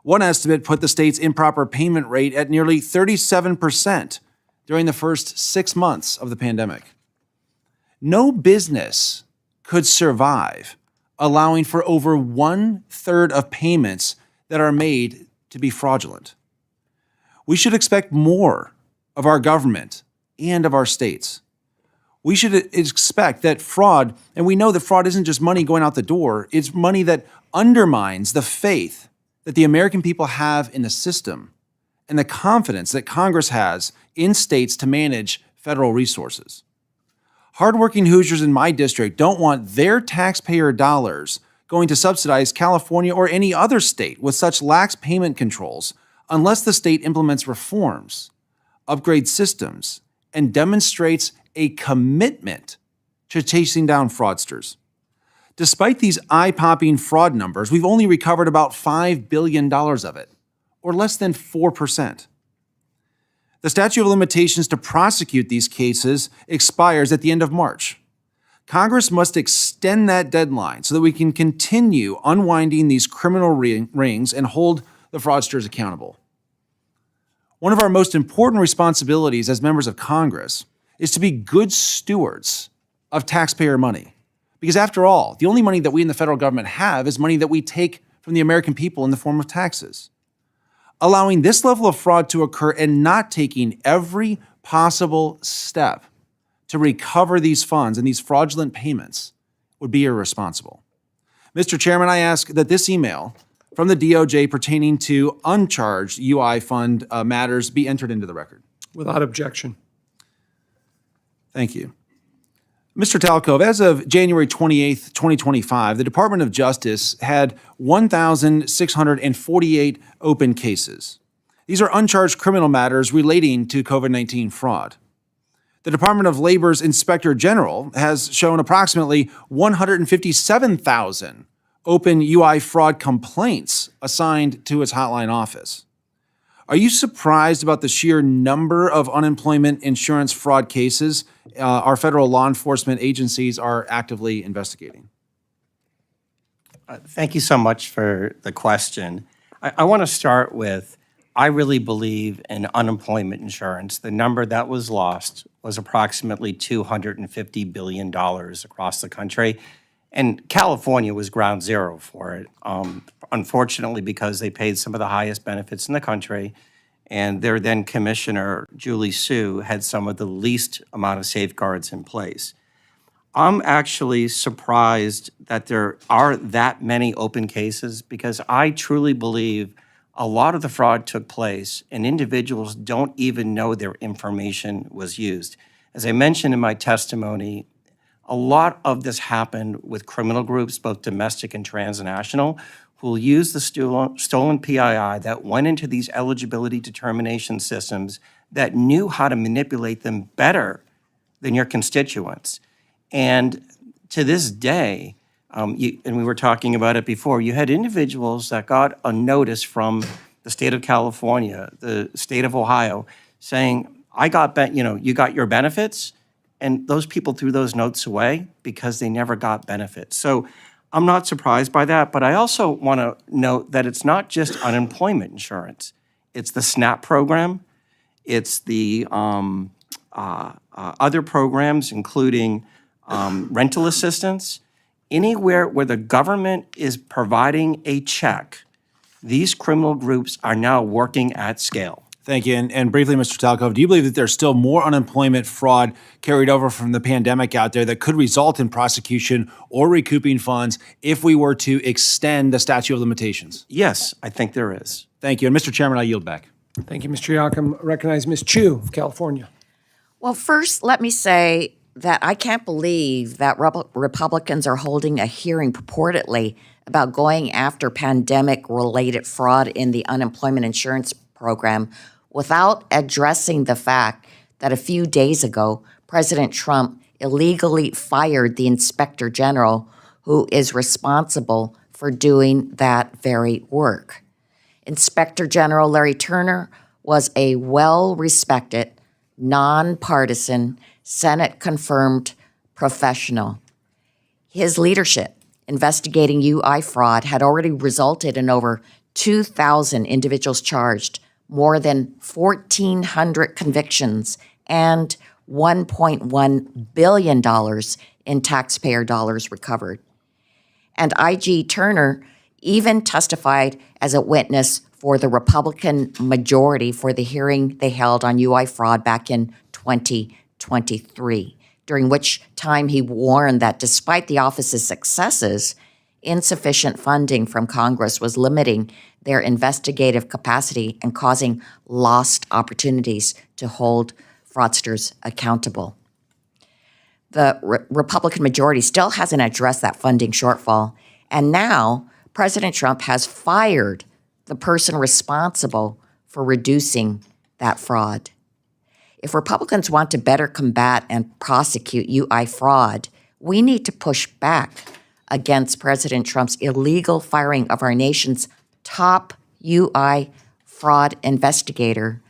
One estimate put the state's improper payment rate at nearly 37% during the first 6 months of the pandemic. No business could survive allowing for over 1/3 of payments that are made to be fraudulent. We should expect more of our government and of our states. We should expect that fraud, and we know that fraud isn't just money going out the door, it's money that undermines the faith that the American people have in the system and the confidence that Congress has in states to manage federal resources. Hardworking Hoosiers in my district don't want their taxpayer dollars going to subsidize California or any other state with such lax payment controls unless the state implements reforms, upgrades systems, and demonstrates a commitment to chasing down fraudsters. Despite these eye-popping fraud numbers, we've only recovered about $5 billion of it, or less than 4%. The statute of limitations to prosecute these cases expires at the end of March. Congress must extend that deadline so that we can continue unwinding these criminal rings and hold the fraudsters accountable. One of our most important responsibilities as members of Congress is to be good stewards of taxpayer money. Because after all, the only money that we in the federal government have is money that we take from the American people in the form of taxes. Allowing this level of fraud to occur and not taking every possible step to recover these funds and these fraudulent payments would be irresponsible. Mr. Chairman, I ask that this email from the DOJ pertaining to uncharged UI fund matters be entered into the record. Without objection. Thank you. Mr. Talcove, as of January 28th, 2025, the Department of Justice had 1,648 open cases. These are uncharged criminal matters relating to COVID-19 fraud. The Department of Labor's Inspector General has shown approximately 157,000 open UI fraud complaints assigned to its hotline office. Are you surprised about the sheer number of unemployment insurance fraud cases our federal law enforcement agencies are actively investigating? Thank you so much for the question. I want to start with, I really believe in unemployment insurance. The number that was lost was approximately $250 billion across the country, and California was ground zero for it, unfortunately, because they paid some of the highest benefits in the country, and their then commissioner, Julie Sue, had some of the least amount of safeguards in place. I'm actually surprised that there are that many open cases because I truly believe a lot of the fraud took place and individuals don't even know their information was used. As I mentioned in my testimony, a lot of this happened with criminal groups, both domestic and transnational, who will use the stolen PII that went into these eligibility determination systems that knew how to manipulate them better than your constituents. And to this day, and we were talking about it before, you had individuals that got a notice from the state of California, the state of Ohio, saying, you got your benefits, and those people threw those notes away because they never got benefits. So I'm not surprised by that, but I also want to note that it's not just unemployment insurance. It's the SNAP program. It's the other programs, including rental assistance. Anywhere where the government is providing a check, these criminal groups are now working at scale. Thank you. And briefly, Mr. Talcove, do you believe that there's still more unemployment fraud carried over from the pandemic out there that could result in prosecution or recouping funds if we were to extend the statute of limitations? Yes, I think there is. Thank you. And Mr. Chairman, I yield back. Thank you, Mr. Yakum. Recognize Ms. Chu of California. Well, first, let me say that I can't believe that Republicans are holding a hearing purportedly about going after pandemic-related fraud in the unemployment insurance program without addressing the fact that a few days ago, President Trump illegally fired the Inspector General who is responsible for doing that very work. Inspector General Larry Turner was a well-respected, nonpartisan, Senate-confirmed professional. His leadership investigating UI fraud had already resulted in over 2,000 individuals charged, more than 1,400 convictions, and $1.1 billion in taxpayer dollars recovered. And IG Turner even testified as a witness for the Republican majority for the hearing they held on UI fraud back in 2023, during which time he warned that despite the office's successes, insufficient funding from Congress was limiting their investigative capacity and causing lost opportunities to hold fraudsters accountable. The Republican majority still hasn't addressed that funding shortfall, and now President Trump has fired the person responsible for reducing that fraud. If Republicans want to better combat and prosecute UI fraud, we need to push back against President Trump's illegal firing of our nation's top UI fraud investigator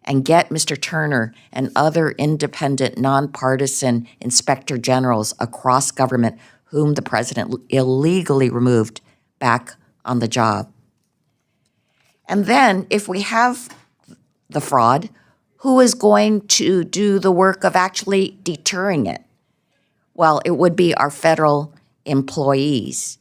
and get Mr. Turner and other independent, nonpartisan inspector generals across government whom the president illegally removed back on the job. And then if we have the fraud, who is going to do the work of actually deterring it? Well, it would be our federal employees.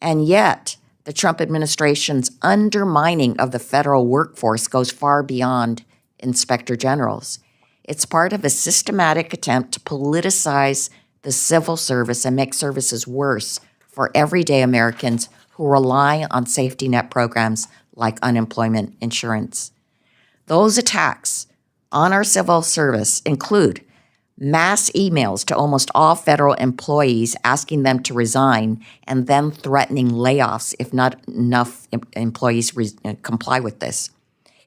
And yet, the Trump administration's undermining of the federal workforce goes far beyond inspector generals. It's part of a systematic attempt to politicize the civil service and make services worse for everyday Americans who rely on safety net programs like unemployment insurance. Those attacks on our civil service include mass emails to almost all federal employees asking them to resign and then threatening layoffs if not enough employees comply with this.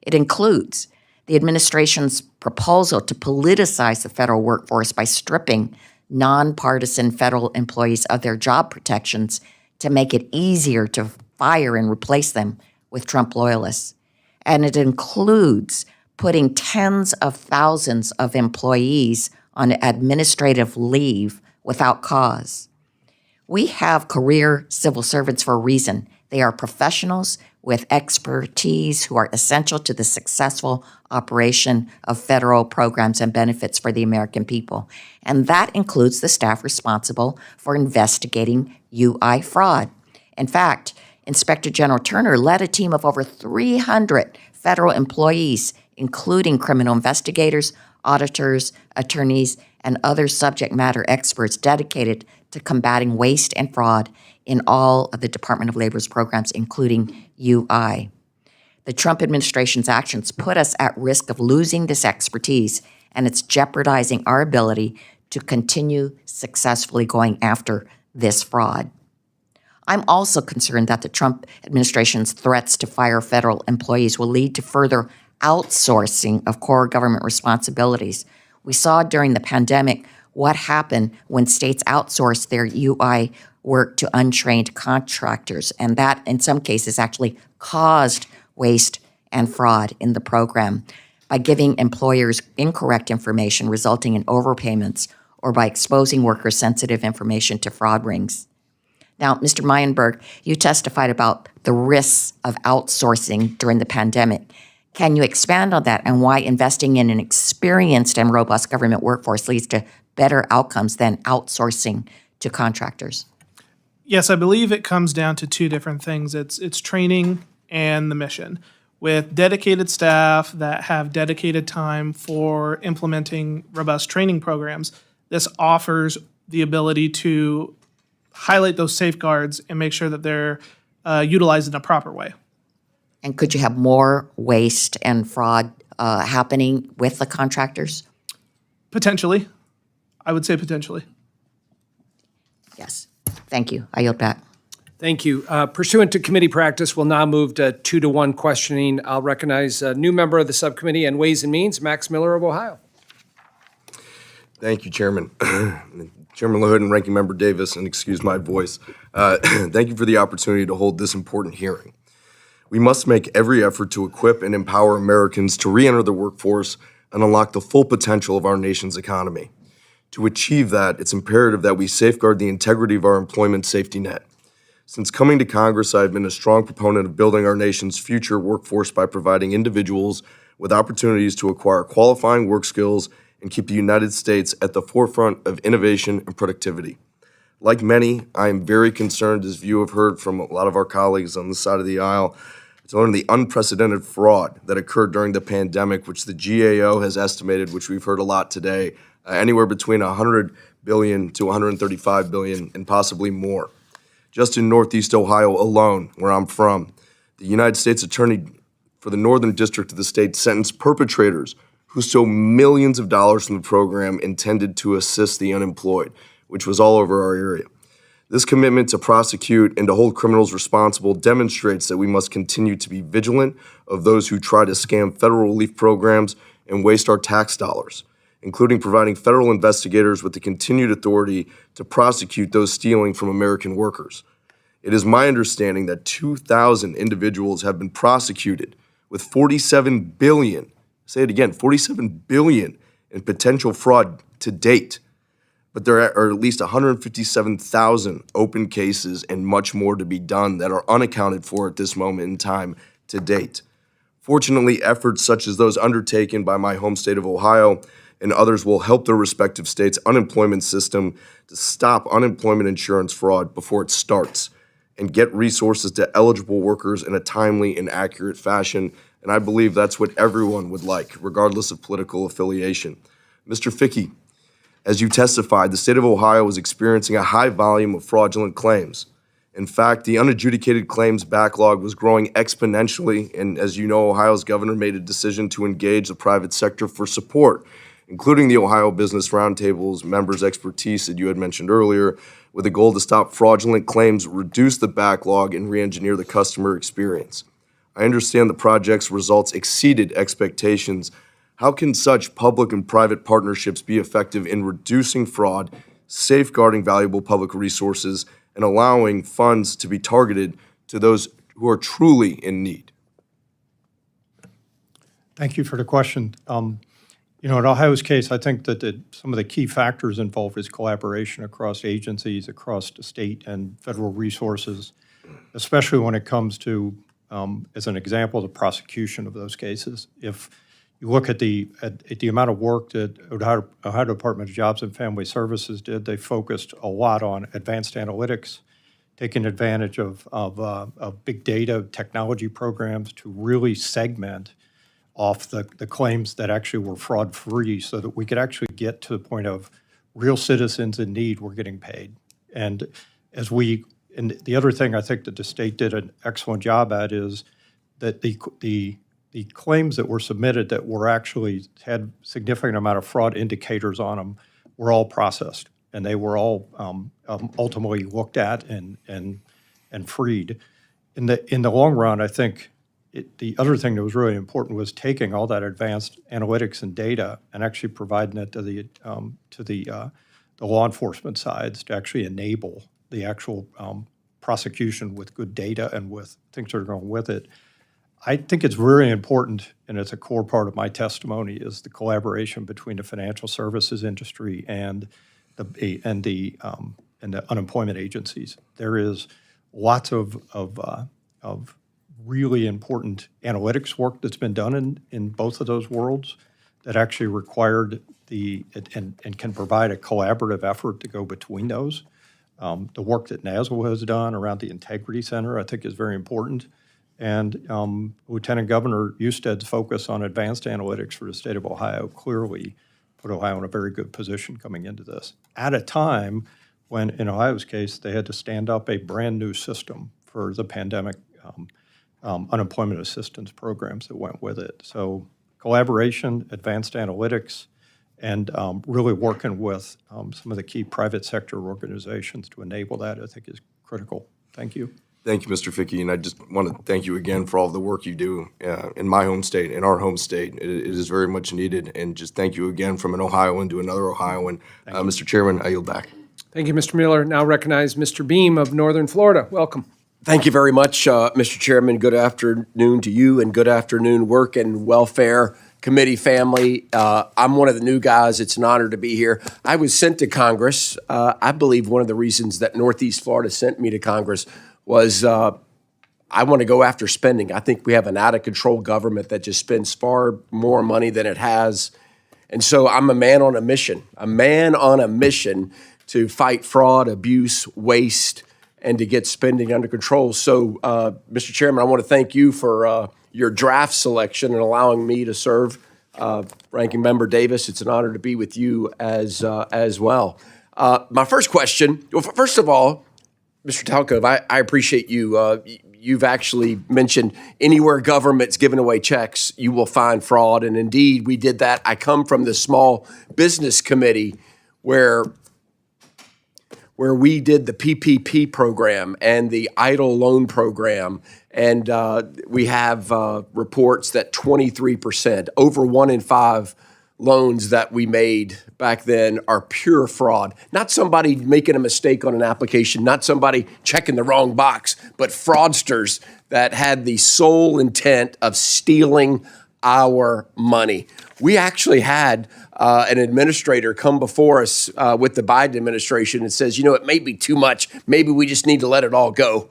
It includes the administration's proposal to politicize the federal workforce by stripping nonpartisan federal employees of their job protections to make it easier to fire and replace them with Trump loyalists. And it includes putting tens of thousands of employees on administrative leave without cause. We have career civil servants for a reason. They are professionals with expertise who are essential to the successful operation of federal programs and benefits for the American people. And that includes the staff responsible for investigating UI fraud. In fact, Inspector General Turner led a team of over 300 federal employees, including criminal investigators, auditors, attorneys, and other subject matter experts dedicated to combating waste and fraud in all of the Department of Labor's programs, including UI. The Trump administration's actions put us at risk of losing this expertise, and it's jeopardizing our ability to continue successfully going after this fraud. I'm also concerned that the Trump administration's threats to fire federal employees will lead to further outsourcing of core government responsibilities. We saw during the pandemic what happened when states outsourced their UI work to untrained contractors, and that in some cases actually caused waste and fraud in the program by giving employers incorrect information resulting in overpayments or by exposing workers' sensitive information to fraud rings. Now, Mr. Meyenburg, you testified about the risks of outsourcing during the pandemic. Can you expand on that and why investing in an experienced and robust government workforce leads to better outcomes than outsourcing to contractors? Yes, I believe it comes down to two different things. It's training and the mission. With dedicated staff that have dedicated time for implementing robust training programs, this offers the ability to highlight those safeguards and make sure that they're utilized in a proper way. And could you have more waste and fraud happening with the contractors? Potentially. I would say potentially. Yes. Thank you. I yield back. Thank you. Pursuant to committee practice, we'll now move to 2-to-1 questioning. I'll recognize a new member of the subcommittee on Ways and Means, Max Miller of Ohio. Thank you, Chairman. Chairman LaHood and Ranking Member Davis, and excuse my voice. Thank you for the opportunity to hold this important hearing. We must make every effort to equip and empower Americans to re-enter the workforce and unlock the full potential of our nation's economy. To achieve that, it's imperative that we safeguard the integrity of our employment safety net. Since coming to Congress, I've been a strong proponent of building our nation's future workforce by providing individuals with opportunities to acquire qualifying work skills and keep the United States at the forefront of innovation and productivity. Like many, I am very concerned, as you have heard from a lot of our colleagues on this side of the aisle, to learn the unprecedented fraud that occurred during the pandemic, which the GAO has estimated, which we've heard a lot today, anywhere between $100 billion to $135 billion and possibly more. Just in Northeast Ohio alone, where I'm from, the United States Attorney for the Northern District of the state sentenced perpetrators who stole millions of dollars from the program intended to assist the unemployed, which was all over our area. This commitment to prosecute and to hold criminals responsible demonstrates that we must continue to be vigilant of those who try to scam federal relief programs and waste our tax dollars, including providing federal investigators with the continued authority to prosecute those stealing from American workers. It is my understanding that 2,000 individuals have been prosecuted with $47 billion, say it again, $47 billion in potential fraud to date. But there are at least 157,000 open cases and much more to be done that are unaccounted for at this moment in time to date. Fortunately, efforts such as those undertaken by my home state of Ohio and others will help their respective states' unemployment system to stop unemployment insurance fraud before it starts and get resources to eligible workers in a timely and accurate fashion. And I believe that's what everyone would like, regardless of political affiliation. Mr. Ficke, as you testified, the state of Ohio is experiencing a high volume of fraudulent claims. In fact, the unadjudicated claims backlog was growing exponentially, and as you know, Ohio's governor made a decision to engage the private sector for support, including the Ohio Business Roundtable's members' expertise that you had mentioned earlier, with a goal to stop fraudulent claims, reduce the backlog, and re-engineer the customer experience. I understand the project's results exceeded expectations. How can such public and private partnerships be effective in reducing fraud, safeguarding valuable public resources, and allowing funds to be targeted to those who are truly in need? Thank you for the question. In Ohio's case, I think that some of the key factors involved is collaboration across agencies, across the state and federal resources, especially when it comes to, as an example, the prosecution of those cases. If you look at the amount of work that Ohio Department of Jobs and Family Services did, they focused a lot on advanced analytics, taking advantage of big data technology programs to really segment off the claims that actually were fraud-free so that we could actually get to the point of real citizens in need were getting paid. And the other thing I think that the state did an excellent job at is that the claims that were submitted that were actually had significant amount of fraud indicators on them were all processed, and they were all ultimately looked at and and freed. In the long run, I think the other thing that was really important was taking all that advanced analytics and data and actually providing it to the law enforcement sides to actually enable the actual prosecution with good data and with things that are going with it. I think it's very important, and it's a core part of my testimony, is the collaboration between the financial services industry and the unemployment agencies. There is lots of really important analytics work that's been done in both of those worlds that actually required and can provide a collaborative effort to go between those. The work that NASL has done around the Integrity Center, I think, is very important. And Lieutenant Governor Eusted's focus on advanced analytics for the state of Ohio clearly put Ohio in a very good position coming into this, at a time when, in Ohio's case, they had to stand up a brand-new system for the pandemic unemployment assistance programs that went with it. So collaboration, advanced analytics, and really working with some of the key private sector organizations to enable that, I think, is critical. Thank you. Thank you, Mr. Ficke, and I just want to thank you again for all the work you do in my home state, in our home state. It is very much needed, and just thank you again from an Ohioan to another Ohioan. Mr. Chairman, I yield back. Thank you, Mr. Mueller. Now recognize Mr. Beam of Northern Florida. Welcome. Thank you very much, Mr. Chairman. Good afternoon to you, and good afternoon, Work and Welfare Committee family. I'm one of the new guys. It's an honor to be here. I was sent to Congress. I believe one of the reasons that Northeast Florida sent me to Congress was I want to go after spending. I think we have an out-of-control government that just spends far more money than it has. And so I'm a man on a mission to fight fraud, abuse, waste, and to get spending under control. So, Mr. Chairman, I want to thank you for your draft selection and allowing me to serve. Ranking Member Davis, it's an honor to be with you as well. My first question, well, first of all, Mr. Talcove, I appreciate you. You've actually mentioned anywhere government's giving away checks, you will find fraud. And indeed, we did that. I come from the Small Business Committee where we did the PPP program and the EIDL loan program. And we have reports that 23%, over 1 in 5 loans that we made back then are pure fraud. Not somebody making a mistake on an application, not somebody checking the wrong box, but fraudsters that had the sole intent of stealing our money. We actually had an administrator come before us with the Biden administration and says, it may be too much. Maybe we just need to let it all go.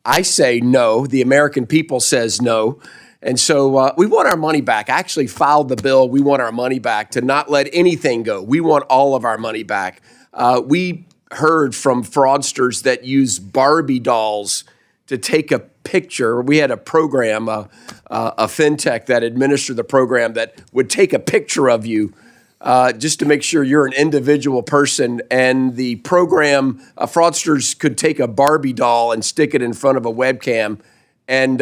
I say no. The American people says no. And so we want our money back. I actually filed the bill. We want our money back to not let anything go. We want all of our money back. We heard from fraudsters that use Barbie dolls to take a picture. We had a program, a fintech that administered the program that would take a picture of you just to make sure you're an individual person. And the program, fraudsters could take a Barbie doll and stick it in front of a webcam. And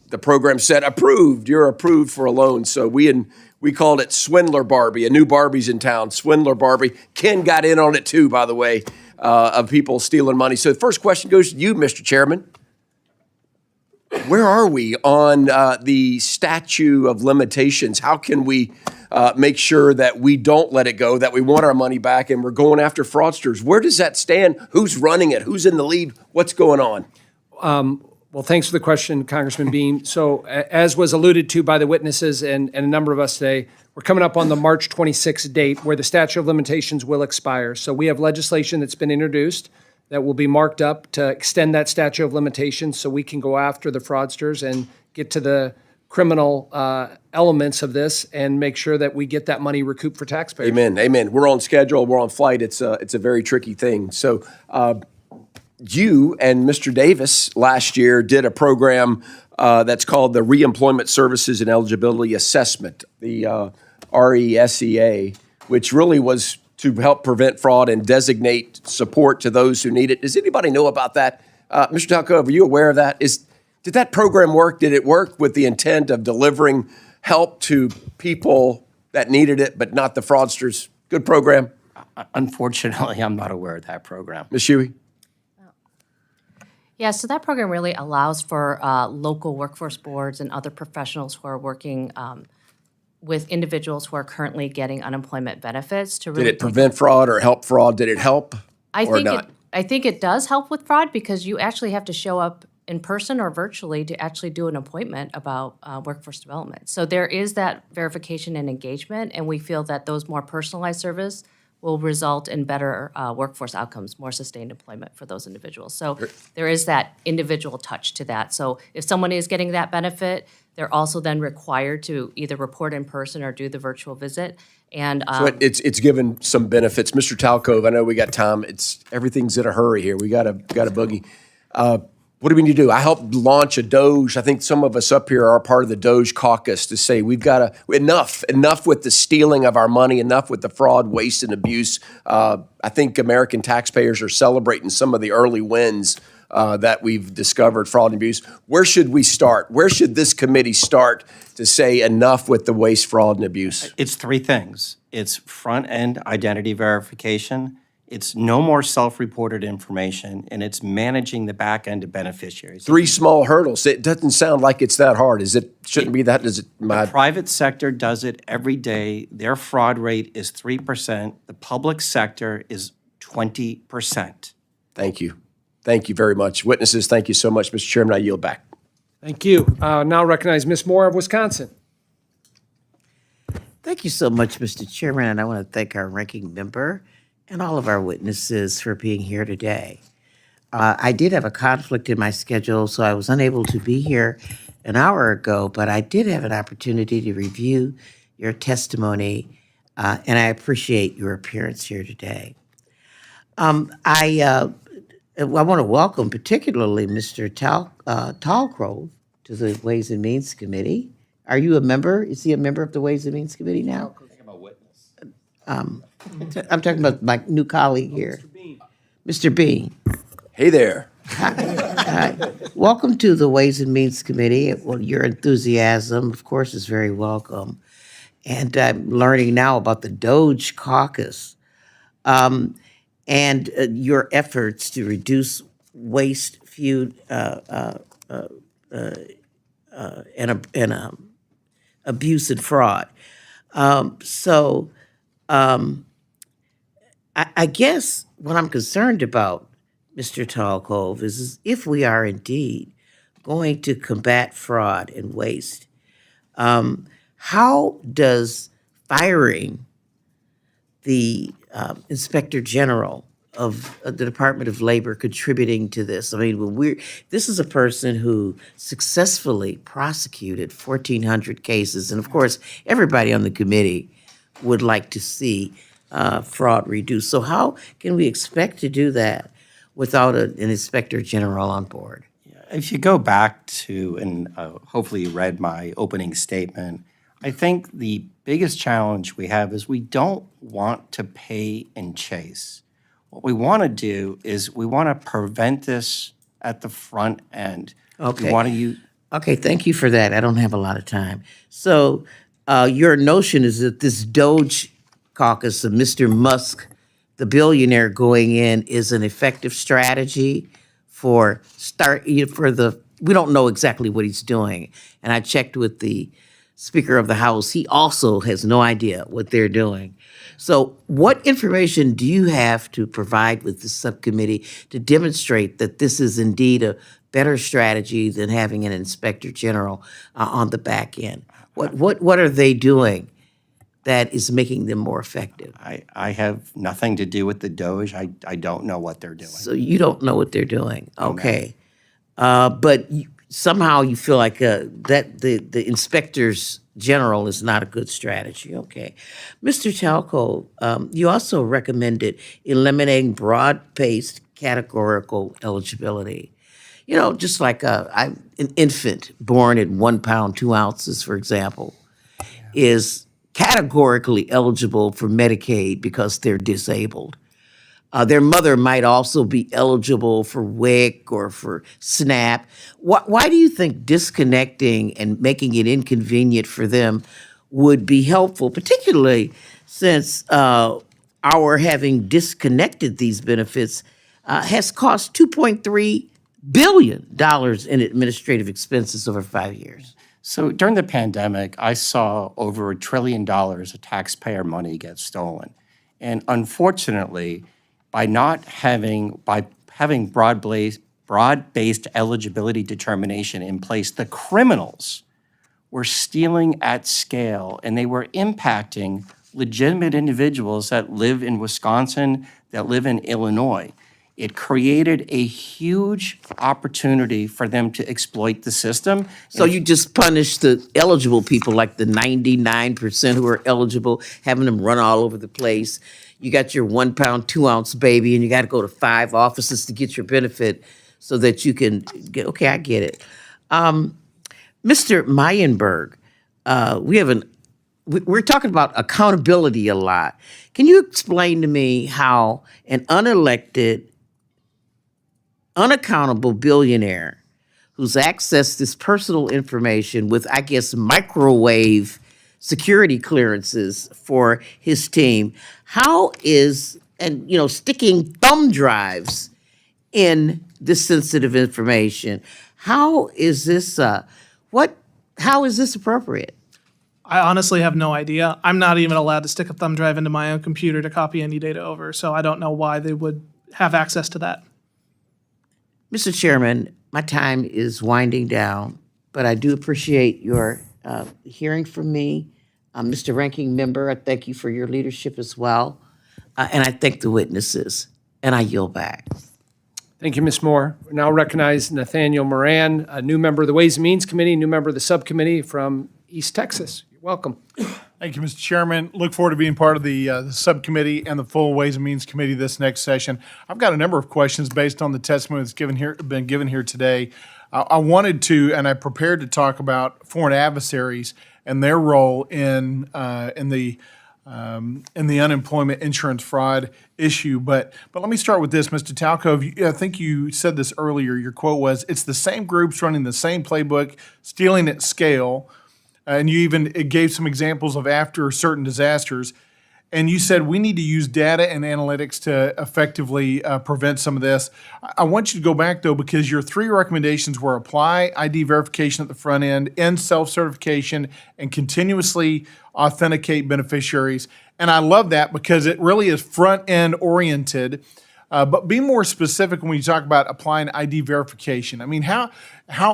the program said, approved, you're approved for a loan. So we called it Swindler Barbie. A new Barbie's in town, Swindler Barbie. Ken got in on it too, by the way, of people stealing money. So the first question goes to you, Mr. Chairman. Where are we on the statute of limitations? How can we make sure that we don't let it go, that we want our money back, and we're going after fraudsters? Where does that stand? Who's running it? Who's in the lead? What's going on? Well, thanks for the question, Congressman Beam. So as was alluded to by the witnesses and a number of us today, we're coming up on the March 26th date where the statute of limitations will expire. So we have legislation that's been introduced that will be marked up to extend that statute of limitations so we can go after the fraudsters and get to the criminal elements of this and make sure that we get that money recouped for taxpayers. Amen. Amen. We're on schedule. We're on flight. It's a very tricky thing. So you and Mr. Davis last year did a program that's called the Reemployment Services and Eligibility Assessment, the RESEA, which really was to help prevent fraud and designate support to those who need it. Does anybody know about that? Mr. Talcove, are you aware of that? Did that program work? Did it work with the intent of delivering help to people that needed it, but not the fraudsters? Good program. Unfortunately, I'm not aware of that program. Ms. Huey? Yeah, so that program really allows for local workforce boards and other professionals who are working with individuals who are currently getting unemployment benefits to really. Did it prevent fraud or help fraud? Did it help or not? I think it does help with fraud because you actually have to show up in person or virtually to actually do an appointment about workforce development. So there is that verification and engagement, and we feel that those more personalized service will result in better workforce outcomes, more sustained employment for those individuals. So there is that individual touch to that. So if someone is getting that benefit, they're also then required to either report in person or do the virtual visit. And It's given some benefits. Mr. Talcove, I know we got time. Everything's in a hurry here. We got a boogie. What do we need to do? I helped launch a Doge. I think some of us up here are part of the Doge caucus to say we've got enough with the stealing of our money, enough with the fraud, waste, and abuse. I think American taxpayers are celebrating some of the early wins that we've discovered, fraud and abuse. Where should we start? Where should this committee start to say enough with the waste, fraud, and abuse? It's three things. It's front-end identity verification, it's no more self-reported information, and it's managing the back end of beneficiaries. Three small hurdles. It doesn't sound like it's that hard. Shouldn't be that? Is it my? The private sector does it every day. Their fraud rate is 3%. The public sector is 20%. Thank you. Thank you very much. Witnesses, thank you so much, Mr. Chairman. I yield back. Thank you. Now recognize Ms. Moore of Wisconsin. Thank you so much, Mr. Chairman, and I want to thank our ranking member and all of our witnesses for being here today. I did have a conflict in my schedule, so I was unable to be here an hour ago, but I did have an opportunity to review your testimony, and I appreciate your appearance here today. I want to welcome particularly Mr. Talcove to the Ways and Means Committee. Are you a member? Is he a member of the Ways and Means Committee now? I think I'm a witness. I'm talking about my new colleague here. Mr. Bean. Hey there. Hi. Welcome to the Ways and Means Committee. Well, your enthusiasm, of course, is very welcome. And I'm learning now about the Doge caucus and your efforts to reduce waste, feud, and abuse and fraud. I guess what I'm concerned about, Mr. Talcove, is if we are indeed going to combat fraud and waste, how does firing the Inspector General of the Department of Labor contributing to this? I mean, this is a person who successfully prosecuted 1,400 cases, and of course, everybody on the committee would like to see fraud reduced. So how can we expect to do that without an Inspector General on board? If you go back to, and hopefully you read my opening statement, I think the biggest challenge we have is we don't want to pay and chase. What we want to do is we want to prevent this at the front end. Okay. We want to use. Okay, thank you for that. I don't have a lot of time. So your notion is that this Doge caucus of Mr. Musk, the billionaire going in, is an effective strategy we don't know exactly what he's doing. And I checked with the Speaker of the House. He also has no idea what they're doing. So what information do you have to provide with the subcommittee to demonstrate that this is indeed a better strategy than having an Inspector General on the back end? What are they doing that is making them more effective? I have nothing to do with the Doge. I don't know what they're doing. So you don't know what they're doing. Okay. But somehow you feel like that the Inspectors General is not a good strategy. Okay. Mr. Talcove, you also recommended eliminating broad-based categorical eligibility. You know, just like an infant born at 1 pound, 2 ounces, for example, is categorically eligible for Medicaid because they're disabled. Their mother might also be eligible for WIC or for SNAP. Why do you think disconnecting and making it inconvenient for them would be helpful, particularly since our having disconnected these benefits has cost $2.3 billion in administrative expenses over 5 years. So during the pandemic, I saw over $1 trillion of taxpayer money get stolen. And unfortunately, by having broad-based eligibility determination in place, the criminals were stealing at scale, and they were impacting legitimate individuals that live in Wisconsin, that live in Illinois. It created a huge opportunity for them to exploit the system. So you just punish the eligible people, like the 99% who are eligible, having them run all over the place. You got your 1 pound, 2 ounce baby, and you got to go to 5 offices to get your benefit so that you can get, okay, I get it. Mr. Meyenburg, we're talking about accountability a lot. Can you explain to me how an unelected, unaccountable billionaire who's accessed this personal information with, I guess, microwave security clearances for his team, how is, and sticking thumb drives in this sensitive information, how is this appropriate? I honestly have no idea. I'm not even allowed to stick a thumb drive into my own computer to copy any data over, so I don't know why they would have access to that. Mr. Chairman, my time is winding down, but I do appreciate your hearing from me. Mr. Ranking Member, I thank you for your leadership as well. And I thank the witnesses, and I yield back. Thank you, Ms. Moore. We now recognize Nathaniel Moran, a new member of the Ways and Means Committee, new member of the Subcommittee from East Texas. You're welcome. Thank you, Mr. Chairman. Look forward to being part of the subcommittee and the full Ways and Means Committee this next session. I've got a number of questions based on the testimony that's been given here today. I wanted to, and I prepared to talk about foreign adversaries and their role in the unemployment insurance fraud issue. But let me start with this, Mr. Talcove. I think you said this earlier. Your quote was, "It's the same groups running the same playbook, stealing at scale." And you even gave some examples of after certain disasters. And you said we need to use data and analytics to effectively prevent some of this. I want you to go back, though, because your 3 recommendations were apply ID verification at the front end, end self-certification, and continuously authenticate beneficiaries. And I love that because it really is front-end oriented. But be more specific when you talk about applying ID verification. I mean, how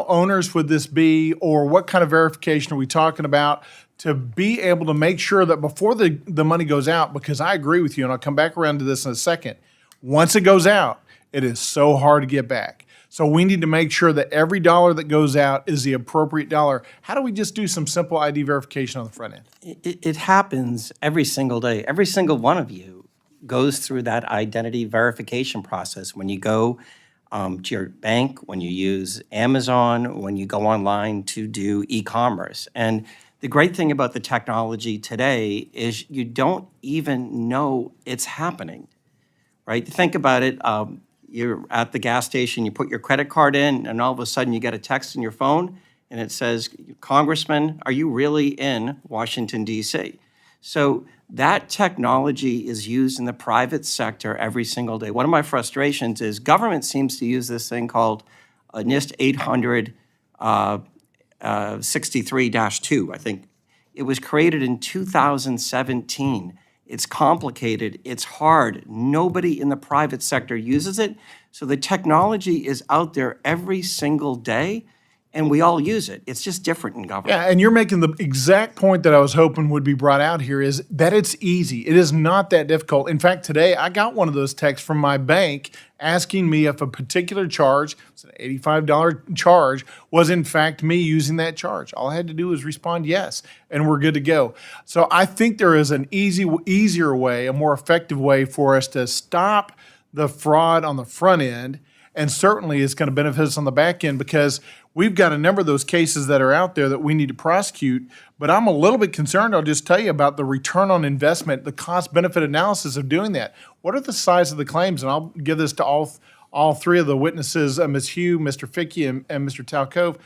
onerous would this be, or what kind of verification are we talking about to be able to make sure that before the money goes out, because I agree with you, and I'll come back around to this in a second, once it goes out, it is so hard to get back. So we need to make sure that every dollar that goes out is the appropriate dollar. How do we just do some simple ID verification on the front end? It happens every single day. Every single one of you goes through that identity verification process when you go to your bank, when you use Amazon, when you go online to do e-commerce. And the great thing about the technology today is you don't even know it's happening, right? Think about it. You're at the gas station, you put your credit card in, and all of a sudden you get a text on your phone, and it says, "Congressman, are you really in Washington, D.C.?" So that technology is used in the private sector every single day. One of my frustrations is government seems to use this thing called NIST 800 63-2, I think. It was created in 2017. It's complicated, it's hard. Nobody in the private sector uses it. So the technology is out there every single day, and we all use it. It's just different in government. Yeah, and you're making the exact point that I was hoping would be brought out here is that it's easy. It is not that difficult. In fact, today I got one of those texts from my bank asking me if a particular charge, it's an $85 charge, was in fact me using that charge. All I had to do was respond yes, and we're good to go. So I think there is an easier way, a more effective way for us to stop the fraud on the front end, and certainly it's going to benefit us on the back end because we've got a number of those cases that are out there that we need to prosecute, but I'm a little bit concerned, I'll just tell you, about the return on investment, the cost-benefit analysis of doing that. What are the size of the claims? And I'll give this to all 3 of the witnesses, Ms. Hugh, Mr. Ficke, and Mr. Talcove.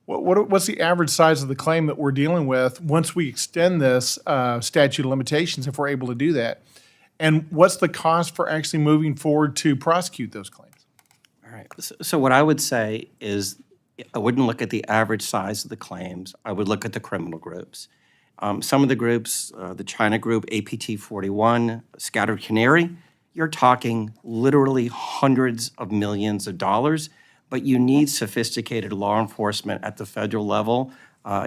What's the average size of the claim that we're dealing with once we extend this statute of limitations, if we're able to do that? And what's the cost for actually moving forward to prosecute those claims? All All right. So what I would say is I wouldn't look at the average size of the claims. I would look at the criminal groups. Some of the groups, the China group, APT 41, Scattered Canary, you're talking literally hundreds of millions of dollars, but you need sophisticated law enforcement at the federal level.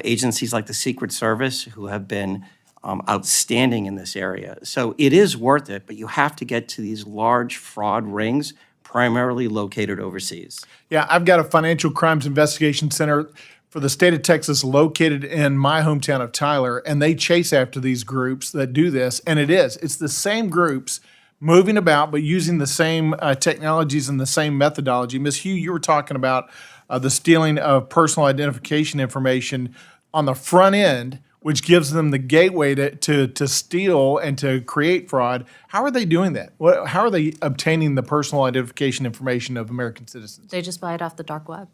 Agencies like the Secret Service who have been outstanding in this area. So it is worth it, but you have to get to these large fraud rings primarily located overseas. Yeah, I've got a financial crimes investigation center for the state of Texas located in my hometown of Tyler, and they chase after these groups that do this. And it's the same groups moving about, but using the same technologies and the same methodology. Ms. Hugh, you were talking about the stealing of personal identification information on the front end, which gives them the gateway to steal and to create fraud. How are they doing that? How are they obtaining the personal identification information of American citizens? They just buy it off the dark web.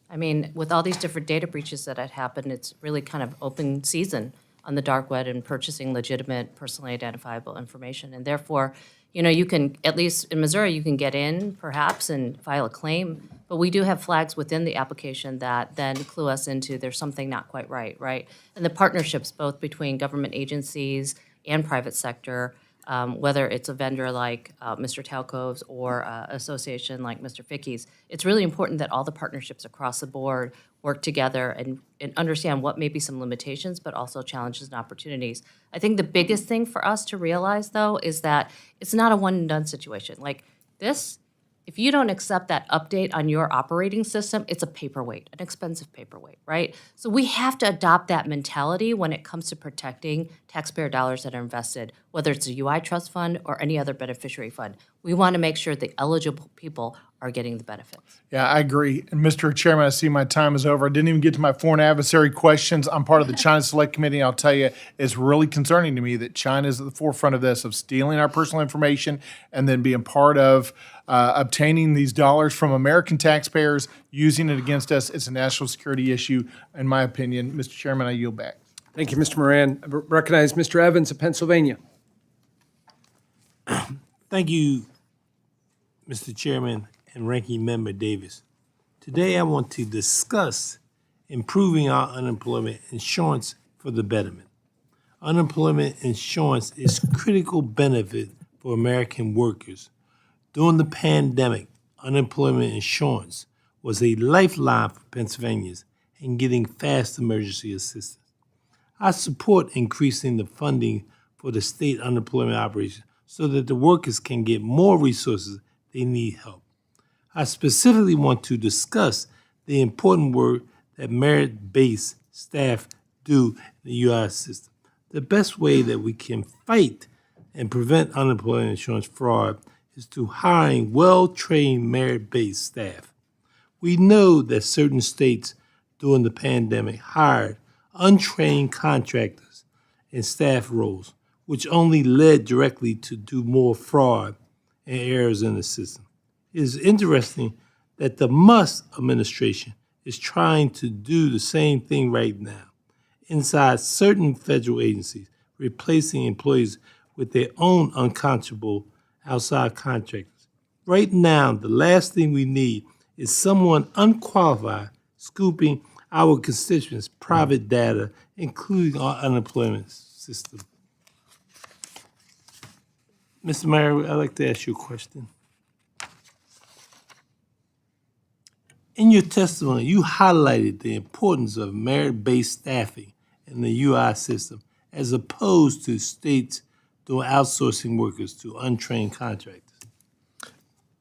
I mean, with all these different data breaches that had happened, it's really kind of open season on the dark web and purchasing legitimate, personally identifiable information. And therefore, you can, at least in Missouri, you can get in perhaps and file a claim, but we do have flags within the application that then clue us into there's something not quite right? And the partnerships both between government agencies and private sector, whether it's a vendor like Mr. Talcove's or association like Mr. Ficke's, it's really important that all the partnerships across the board work together and understand what may be some limitations, but also challenges and opportunities. I think the biggest thing for us to realize, though, is that it's not a one-and-done situation. Like this, if you don't accept that update on your operating system, it's a paperweight, an expensive paperweight, right? So we have to adopt that mentality when it comes to protecting taxpayer dollars that are invested, whether it's a UI trust fund or any other beneficiary fund. We want to make sure the eligible people are getting the benefits. Yeah, I agree. And Mr. Chairman, I see my time is over. I didn't even get to my foreign adversary questions. I'm part of the China Select Committee. I'll tell you, it's really concerning to me that China is at the forefront of this, of stealing our personal information and then being part of obtaining these dollars from American taxpayers, using it against us. It's a national security issue, in my opinion. Mr. Chairman, I yield back. Thank you, Mr. Moran. I recognize Mr. Evans of Pennsylvania. Thank you, Mr. Chairman and Ranking Member Davis. Today I want to discuss improving our unemployment insurance for the betterment. Unemployment insurance is a critical benefit for American workers. During the pandemic, unemployment insurance was a lifeline for Pennsylvanians in getting fast emergency assistance. I support increasing the funding for the state unemployment operations so that the workers can get more resources they need help. I specifically want to discuss the important work that merit-based staff do in the U.S. system. The best way that we can fight and prevent unemployment insurance fraud is through hiring well-trained merit-based staff. We know that certain states during the pandemic hired untrained contractors in staff roles, which only led directly to do more fraud and errors in the system. It is interesting that the Musk administration is trying to do the same thing right now inside certain federal agencies, replacing employees with their own unconscionable outside contractors. Right now, the last thing we need is someone unqualified scooping our constituents' private data, including our unemployment system. Mr. Mayor, I'd like to ask you a question. In your testimony, you highlighted the importance of merit-based staffing in the UI system as opposed to states doing outsourcing workers to untrained contractors.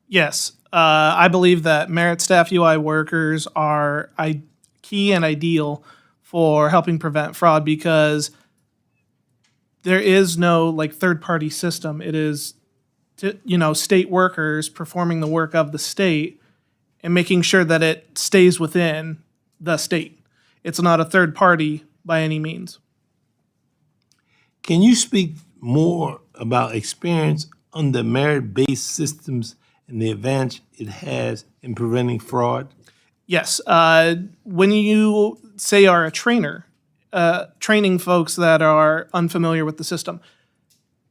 Yes, I believe that merit staff UI workers are key and ideal for helping prevent fraud because there is no third-party system. It is, state workers performing the work of the state and making sure that it stays within the state. It's not a third party by any means. Can you speak more about experience on the merit-based systems and the advantage it has in preventing fraud? Yes. When you say are a trainer, training folks that are unfamiliar with the system,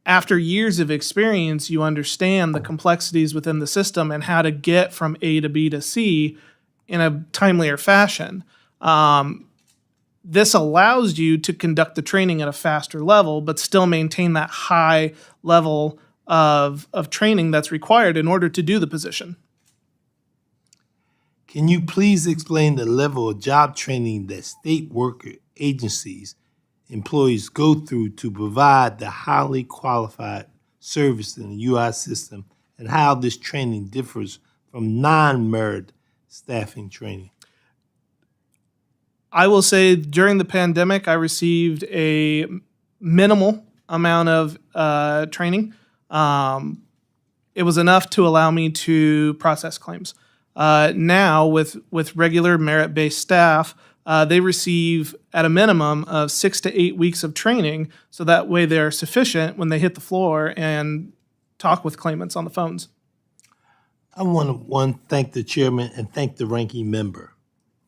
after years of experience, you understand the complexities within the system and how to get from A to B to C in a timelier fashion. This allows you to conduct the training at a faster level, but still maintain that high level of training that's required in order to do the position. Can you please explain the level of job training that state worker agencies employees go through to provide the highly qualified service in the UI system and how this training differs from non-merit staffing training? I will say during the pandemic, I received a minimal amount of training. It was enough to allow me to process claims. Now, with regular merit-based staff, they receive at a minimum of 6 to 8 weeks of training, so that way they're sufficient when they hit the floor and talk with claimants on the phones. I want to thank the chairman and thank the ranking member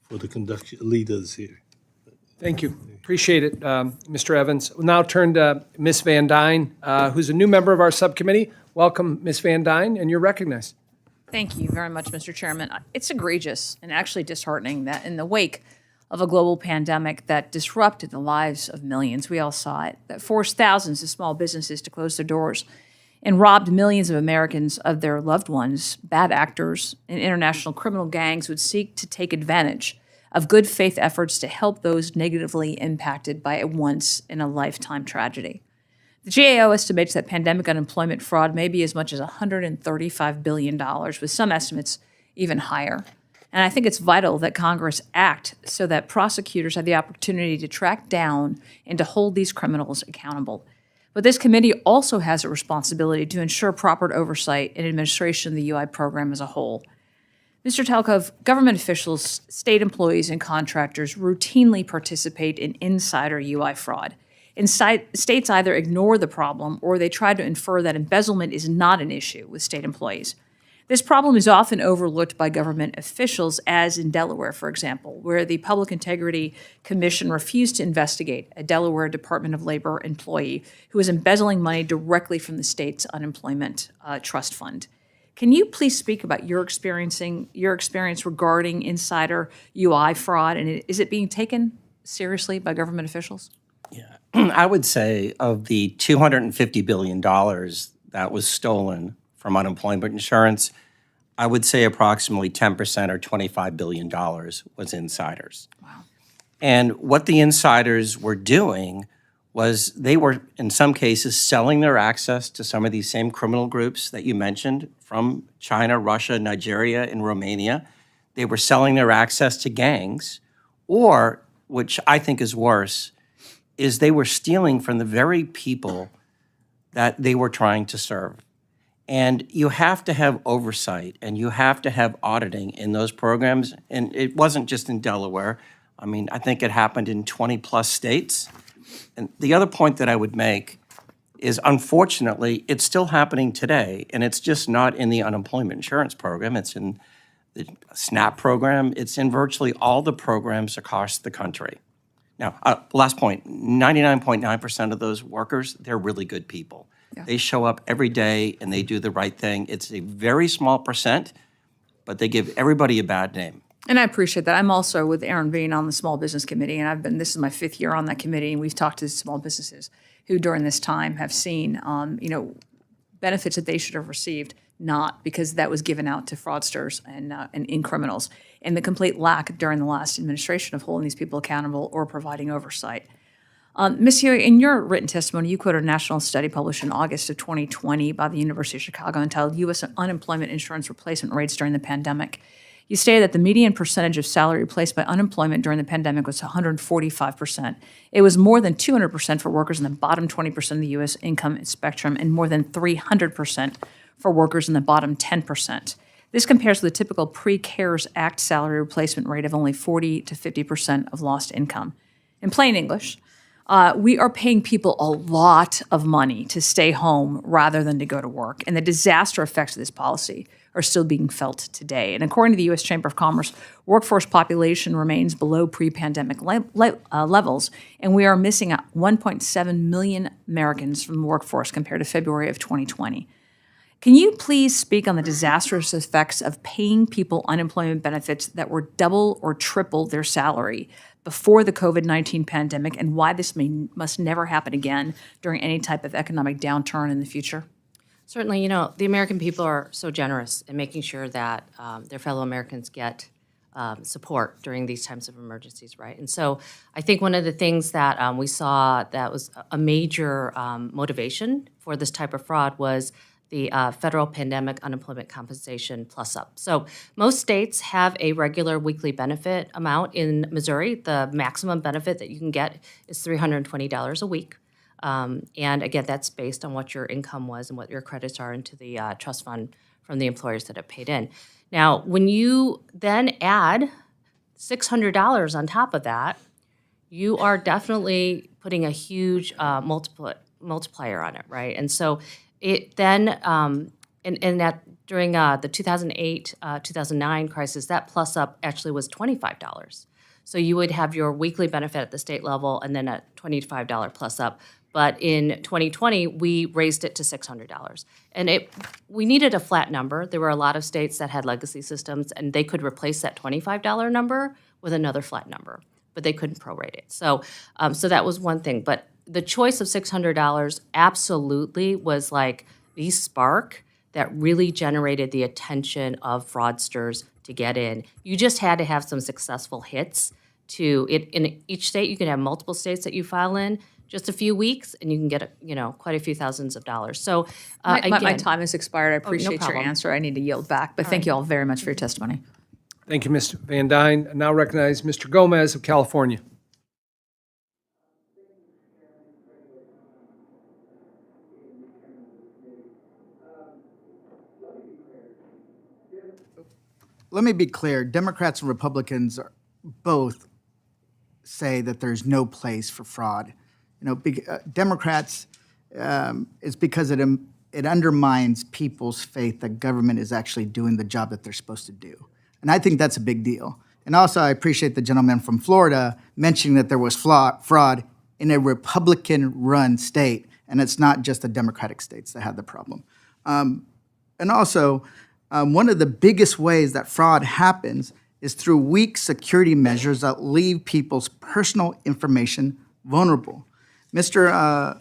for the lead us here. Thank you. Appreciate it, Mr. Evans. We'll now turn to Ms. Van Dyne, who's a new member of our subcommittee. Welcome, Ms. Van Dyne, and you're recognized. Thank you very much, Mr. Chairman. It's egregious and actually disheartening that in the wake of a global pandemic that disrupted the lives of millions, we all saw it, that forced thousands of small businesses to close their doors and robbed millions of Americans of their loved ones, bad actors and international criminal gangs would seek to take advantage of good faith efforts to help those negatively impacted by a once-in-a-lifetime tragedy. The GAO estimates that pandemic unemployment fraud may be as much as $135 billion, with some estimates even higher. And I think it's vital that Congress act so that prosecutors have the opportunity to track down and to hold these criminals accountable. But this committee also has a responsibility to ensure proper oversight and administration of the UI program as a whole. Mr. Talcove, government officials, state employees, and contractors routinely participate in insider UI fraud. And states either ignore the problem or they try to infer that embezzlement is not an issue with state employees. This problem is often overlooked by government officials, as in Delaware, for example, where the Public Integrity Commission refused to investigate a Delaware Department of Labor employee who was embezzling money directly from the state's unemployment trust fund. Can you please speak about your experience regarding insider UI fraud, and is it being taken seriously by government officials? Yeah, I would say of the $250 billion that was stolen from unemployment insurance, I would say approximately 10% or $25 billion was insiders. Wow. And what the insiders were doing was they were, in some cases, selling their access to some of these same criminal groups that you mentioned from China, Russia, Nigeria, and Romania. They were selling their access to gangs, or, which I think is worse, is they were stealing from the very people that they were trying to serve. And you have to have oversight and you have to have auditing in those programs. And it wasn't just in Delaware. I mean, I think it happened in 20 plus states. And the other point that I would make is, unfortunately, it's still happening today. And it's just not in the unemployment insurance program. It's in the SNAP program. It's in virtually all the programs across the country. Now, last point, 99.9% of those workers, they're really good people. Yeah. They show up every day and they do the right thing. It's a very small percent, but they give everybody a bad name. And I appreciate that. I'm also with Aaron Bean on the Small Business Committee, and this is my 5th year on that committee, and we've talked to small businesses who during this time have seen, benefits that they should have received, not because that was given out to fraudsters and criminals, and the complete lack during the last administration of holding these people accountable or providing oversight. Ms. Hugh, in your written testimony, you quoted a national study published in August of 2020 by the University of Chicago entitled U.S. Unemployment Insurance Replacement Rates During the Pandemic. You stated that the median percentage of salary replaced by unemployment during the pandemic was 145%. It was more than 200% for workers in the bottom 20% of the U.S. income spectrum and more than 300% for workers in the bottom 10%. This compares with the typical pre-CARES Act salary replacement rate of only 40 to 50% of lost income. In plain English, we are paying people a lot of money to stay home rather than to go to work, and the disaster effects of this policy are still being felt today. And according to the U.S. Chamber of Commerce, workforce population remains below pre-pandemic levels, and we are missing 1.7 million Americans from the workforce compared to February of 2020. Can you please speak on the disastrous effects of paying people unemployment benefits that were double or triple their salary before the COVID-19 pandemic, and why this must never happen again during any type of economic downturn in the future? Certainly, you know, the American people are so generous in making sure that their fellow Americans get support during these times of emergencies, right? And so I think one of the things that we saw that was a major motivation for this type of fraud was the federal pandemic unemployment compensation plus up. So most states have a regular weekly benefit amount. In Missouri, the maximum benefit that you can get is $320 a week. And again, that's based on what your income was and what your credits are into the trust fund from the employers that have paid in. Now, when you then add $600 on top of that, you are definitely putting a huge multiplier on it, right? And so it then, and that during the 2008, 2009 crisis, that plus up actually was $25. So you would have your weekly benefit at the state level and then a $25 plus up. But in 2020, we raised it to $600. And we needed a flat number. There were a lot of states that had legacy systems, and they could replace that $25 number with another flat number, but they couldn't prorate it. So that was one thing. But the choice of $600 absolutely was like the spark that really generated the attention of fraudsters to get in. You just had to have some successful hits to it. In each state, you can have multiple states that you file in, just a few weeks, and you can get quite a few thousands of dollars. So my time has expired. I appreciate your problem. answer. I need to yield back, but thank you all very much for your testimony. Thank you, Mr. Van Dyne. I now recognize Mr. Gomez of California. Let me be clear. Democrats and Republicans both say that there's no place for fraud. Democrats, it's because it undermines people's faith that government is actually doing the job that they're supposed to do. And I think that's a big deal. And also, I appreciate the gentleman from Florida mentioning that there was fraud in a Republican-run state, and it's not just the Democratic states that had the problem. And also, one of the biggest ways that fraud happens is through weak security measures that leave people's personal information vulnerable. Mr.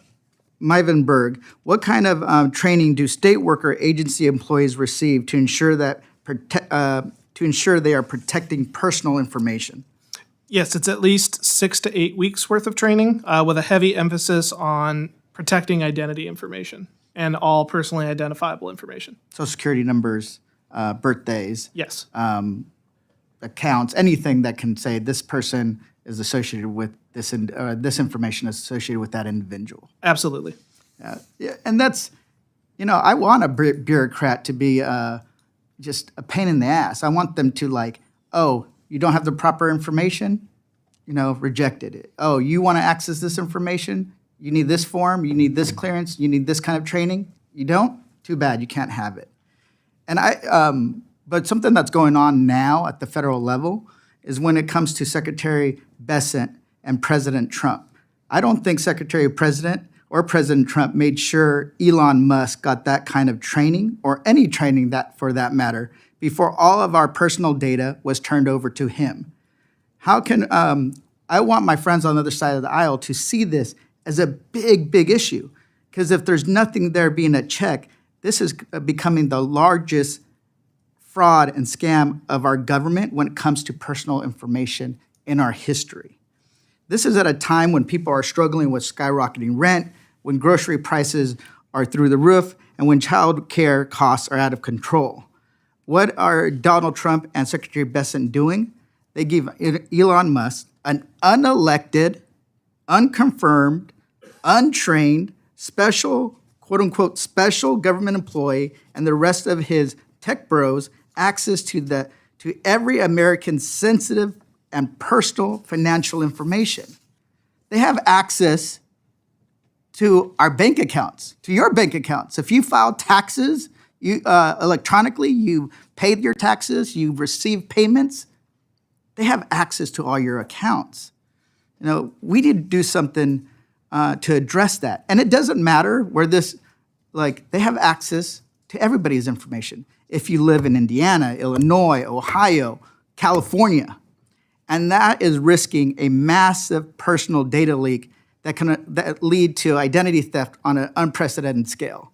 Meyenburg, what kind of training do state worker agency employees receive to ensure that they are protecting personal information? Yes, it's at least 6 to 8 weeks worth of training with a heavy emphasis on protecting identity information and all personally identifiable information. Social security numbers, birthdays. Yes. Accounts, anything that can say this person is associated with this, this information is associated with that individual. Absolutely. Yeah, and that's, I want a bureaucrat to be just a pain in the ass. I want them to you don't have the proper information, rejected it. Oh, you want to access this information? You need this form, you need this clearance, you need this kind of training. You don't? Too bad, you can't have it. And but something that's going on now at the federal level is when it comes to Secretary Bessent and President Trump. I don't think Secretary President or President Trump made sure Elon Musk got that kind of training, or any training that for that matter, before all of our personal data was turned over to him. How can, I want my friends on the other side of the aisle to see this as a big, big issue. Because if there's nothing there being a check, this is becoming the largest fraud and scam of our government when it comes to personal information in our history. This is at a time when people are struggling with skyrocketing rent, when grocery prices are through the roof, and when child care costs are out of control. What are Donald Trump and Secretary Bessent doing? They give Elon Musk, an unelected, unconfirmed, untrained, special, quote-unquote, special government employee, and the rest of his tech bros access to every American's sensitive and personal financial information. They have access to our bank accounts, to your bank accounts. If you file taxes, You electronically, you paid your taxes, you received payments. They have access to all your accounts. You know, we need to do something to address that. And it doesn't matter where this, like, they have access to everybody's information. If you live in Indiana, Illinois, Ohio, California, and that is risking a massive personal data leak that can lead to identity theft on an unprecedented scale.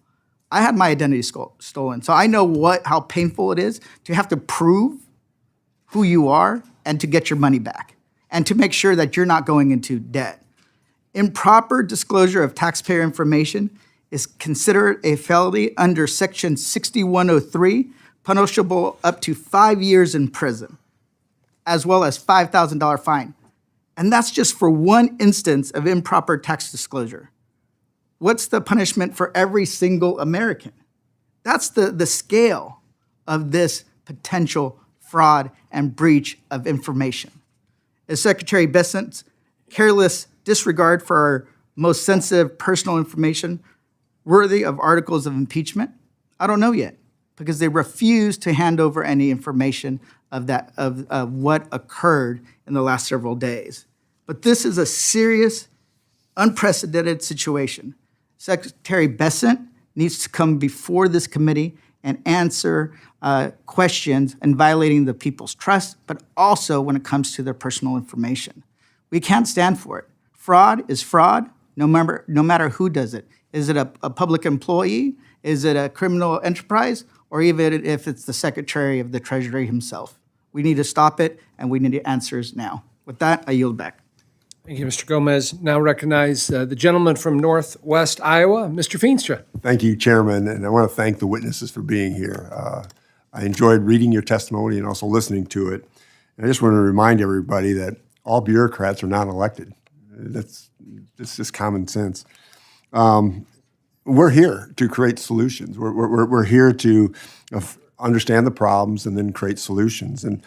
I had my identity stolen, so I know how painful it is to have to prove who you are and to get your money back, and to make sure that you're not going into debt. Improper disclosure of taxpayer information is considered a felony under Section 6103, punishable up to 5 years in prison, as well as $5,000 fine. And that's just for one instance of improper tax disclosure. What's the punishment for every single American? That's the scale of this potential fraud and breach of information. Is Secretary Bessent's careless disregard for our most sensitive personal information worthy of articles of impeachment? I don't know yet, because they refuse to hand over any information of what occurred in the last several days. But this is a serious, unprecedented situation. Secretary Bessent needs to come before this committee and answer questions and violating the people's trust, but also when it comes to their personal information. We can't stand for it. Fraud is fraud, no matter who does it. Is it a public employee? Is it a criminal enterprise? Or even if it's the Secretary of the Treasury himself. We need to stop it, and we need answers now. With that, I yield back. Thank you, Mr. Gomez. Now recognize the gentleman from Northwest Iowa, Mr. Feenstra. Thank you, Chairman, and I want to thank the witnesses for being here. I enjoyed reading your testimony and also listening to it. And I just want to remind everybody that all bureaucrats are not elected. That's just common sense. We're here to create solutions. We're here to understand the problems and then create solutions. And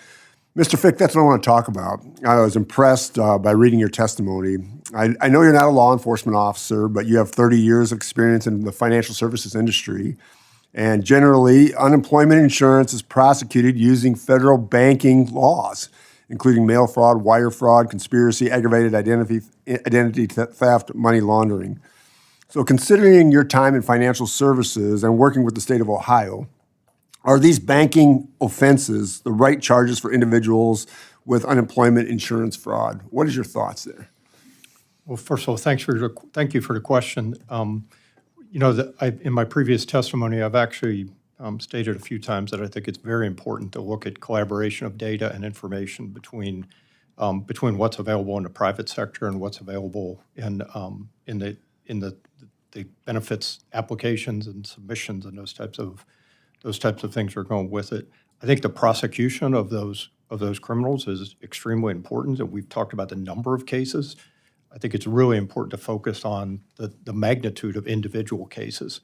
Mr. Ficke, that's what I want to talk about. I was impressed by reading your testimony. I know you're not a law enforcement officer, but you have 30 years of experience in the financial services industry. And generally, unemployment insurance is prosecuted using federal banking laws, including mail fraud, wire fraud, conspiracy, aggravated identity theft, money laundering. So considering your time in financial services and working with the state of Ohio, are these banking offenses the right charges for individuals with unemployment insurance fraud? What is your thoughts there? Well, first of all, thank you for the question. In my previous testimony, I've actually stated a few times that I think it's very important to look at collaboration of data and information between what's available in the private sector and what's available in the benefits applications and submissions and those types of things are going with it. I think the prosecution of those criminals is extremely important, and we've talked about the number of cases. I think it's really important to focus on the magnitude of individual cases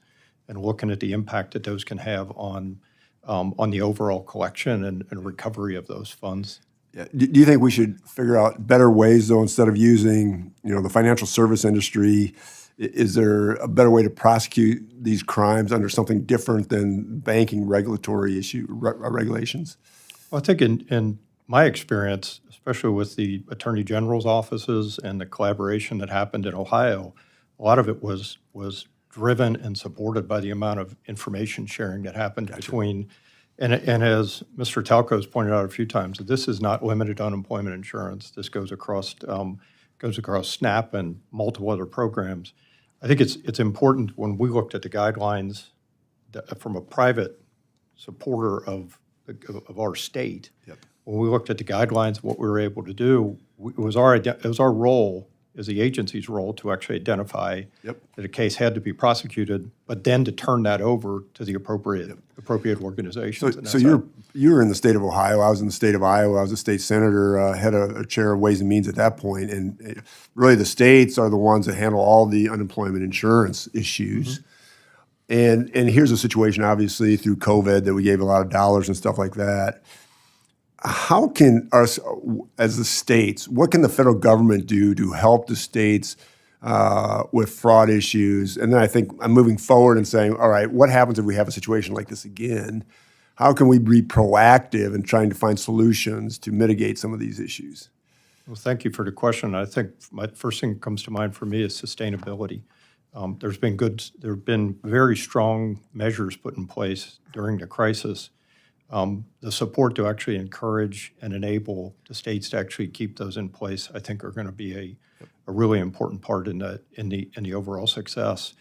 and looking at the impact that those can have on the overall collection and recovery of those funds. Yeah. Do you think we should figure out better ways, though, instead of using the financial service industry? Is there a better way to prosecute these crimes under something different than banking regulatory regulations? Well, I think in my experience, especially with the Attorney General's offices and the collaboration that happened in Ohio, a lot of it was driven and supported by the amount of information sharing that happened between, and as Mr. Talcove has pointed out a few times, this is not limited to unemployment insurance. This goes across SNAP and multiple other programs. I think it's important when we looked at the guidelines from a private supporter of our state. Yep. When we looked at the guidelines, what we were able to do, it was our role, as the agency's role, to actually identify that a case had to be prosecuted, but then to turn that over to the appropriate organizations. So you were in the state of Ohio. I was in the state of Iowa. I was a state senator, had a chair of Ways and Means at that point. And really the states are the ones that handle all the unemployment insurance issues. Mm-hmm. And here's a situation, obviously, through COVID that we gave a lot of dollars and stuff like that. How can us, as the states, what can the federal government do to help the states with fraud issues. And then I think I'm moving forward and saying, all right, what happens if we have a situation like this again? How can we be proactive in trying to find solutions to mitigate some of these issues? Well, thank you for the question. I think my first thing that comes to mind for me is sustainability. There have been very strong measures put in place during the crisis. The support to actually encourage and enable the states to actually keep those in place, I think, are going to be a really important part in the overall success.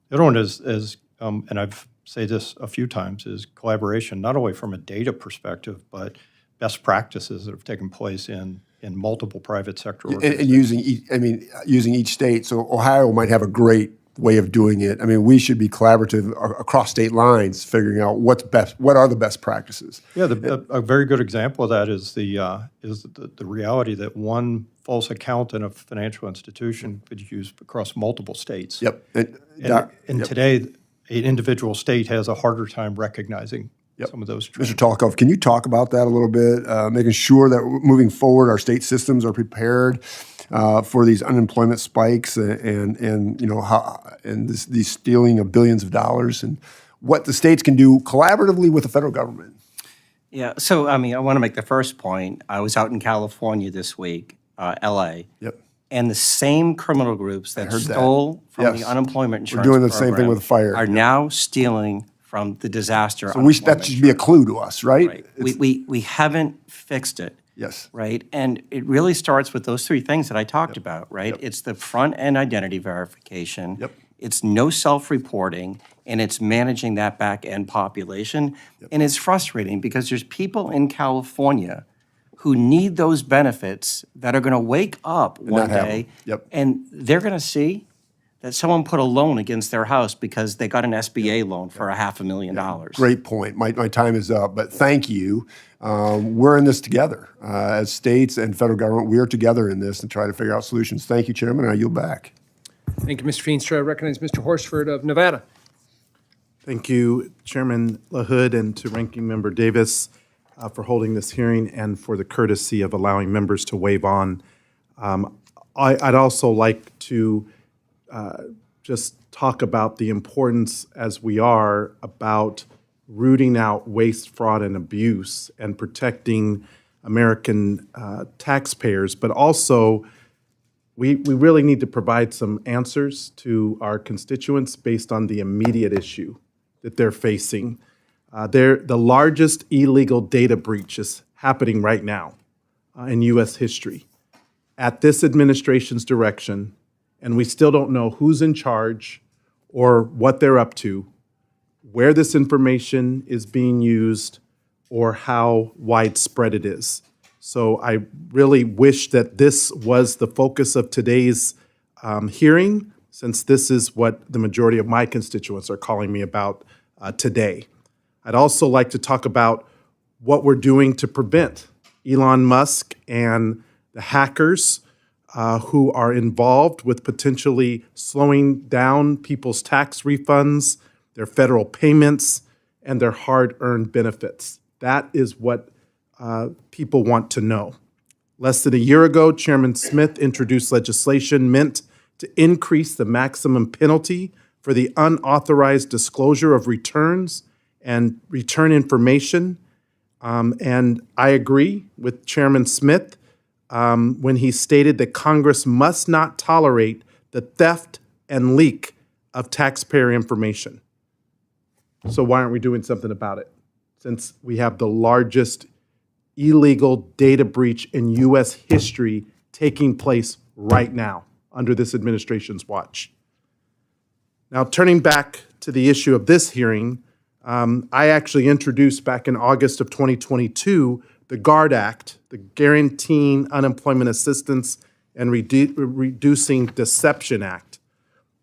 The other one is and I've said this a few times, is collaboration, not only from a data perspective, but best practices that have taken place in multiple private sector organizations. And using each state. So Ohio might have a great way of doing it. I mean, we should be collaborative across state lines, figuring out what's best. What are the best practices? Yeah, a very good example of that is the reality that one false account in a financial institution could be used across multiple states. Yep. And today, an individual state has a harder time recognizing some of those trends. Mr. Talcove, can you talk about that a little bit? Making sure that moving forward, our state systems are prepared for these unemployment spikes and these stealing of billions of dollars, and what the states can do collaboratively with the federal government. Yeah, so I want to make the first point. I was out in California this week, LA. Yep. And the same criminal groups that stole from the unemployment insurance We're doing the same thing with fire. are now stealing from the disaster. So that should be a clue to us, right? We haven't fixed it. Yes. Right? And it really starts with those three things that I talked about, right? It's the front-end identity verification. Yep. It's no self-reporting, and it's managing that back-end population. And it's frustrating because there's people in California who need those benefits that are going to wake up one day and they're going to see that someone put a loan against their house because they got an SBA loan for $500,000. Great point. My time is up, but thank you. We're in this together. As states and federal government, we are together in this and try to figure out solutions. Thank you, Chairman, and I yield back. Thank you, Mr. Feenstra. I recognize Mr. Horsford of Nevada. Thank you, Chairman LaHood, and to Ranking Member Davis for holding this hearing and for the courtesy of allowing members to wave on. I'd also like to just talk about the importance, as we are, about rooting out waste, fraud, and abuse and protecting American taxpayers. But also, we really need to provide some answers to our constituents based on the immediate issue that they're facing. The largest illegal data breach is happening right now in U.S. history at this administration's direction, and we still don't know who's in charge or what they're up to, where this information is being used, or how widespread it is. So I really wish that this was the focus of today's hearing, since this is what the majority of my constituents are calling me about today. I'd also like to talk about what we're doing to prevent Elon Musk and the hackers who are involved with potentially slowing down people's tax refunds, their federal payments, and their hard-earned benefits. That is what people want to know. Less than a year ago, Chairman Smith introduced legislation meant to increase the maximum penalty for the unauthorized disclosure of returns and return information. And I agree with Chairman Smith when he stated that Congress must not tolerate the theft and leak of taxpayer information. So why aren't we doing something about it? Since we have the largest illegal data breach in U.S. history taking place right now under this administration's watch. Now, turning back to the issue of this hearing, I actually introduced back in August of 2022 the GUARD Act, the Guaranteeing Unemployment Assistance and Reducing Deception Act.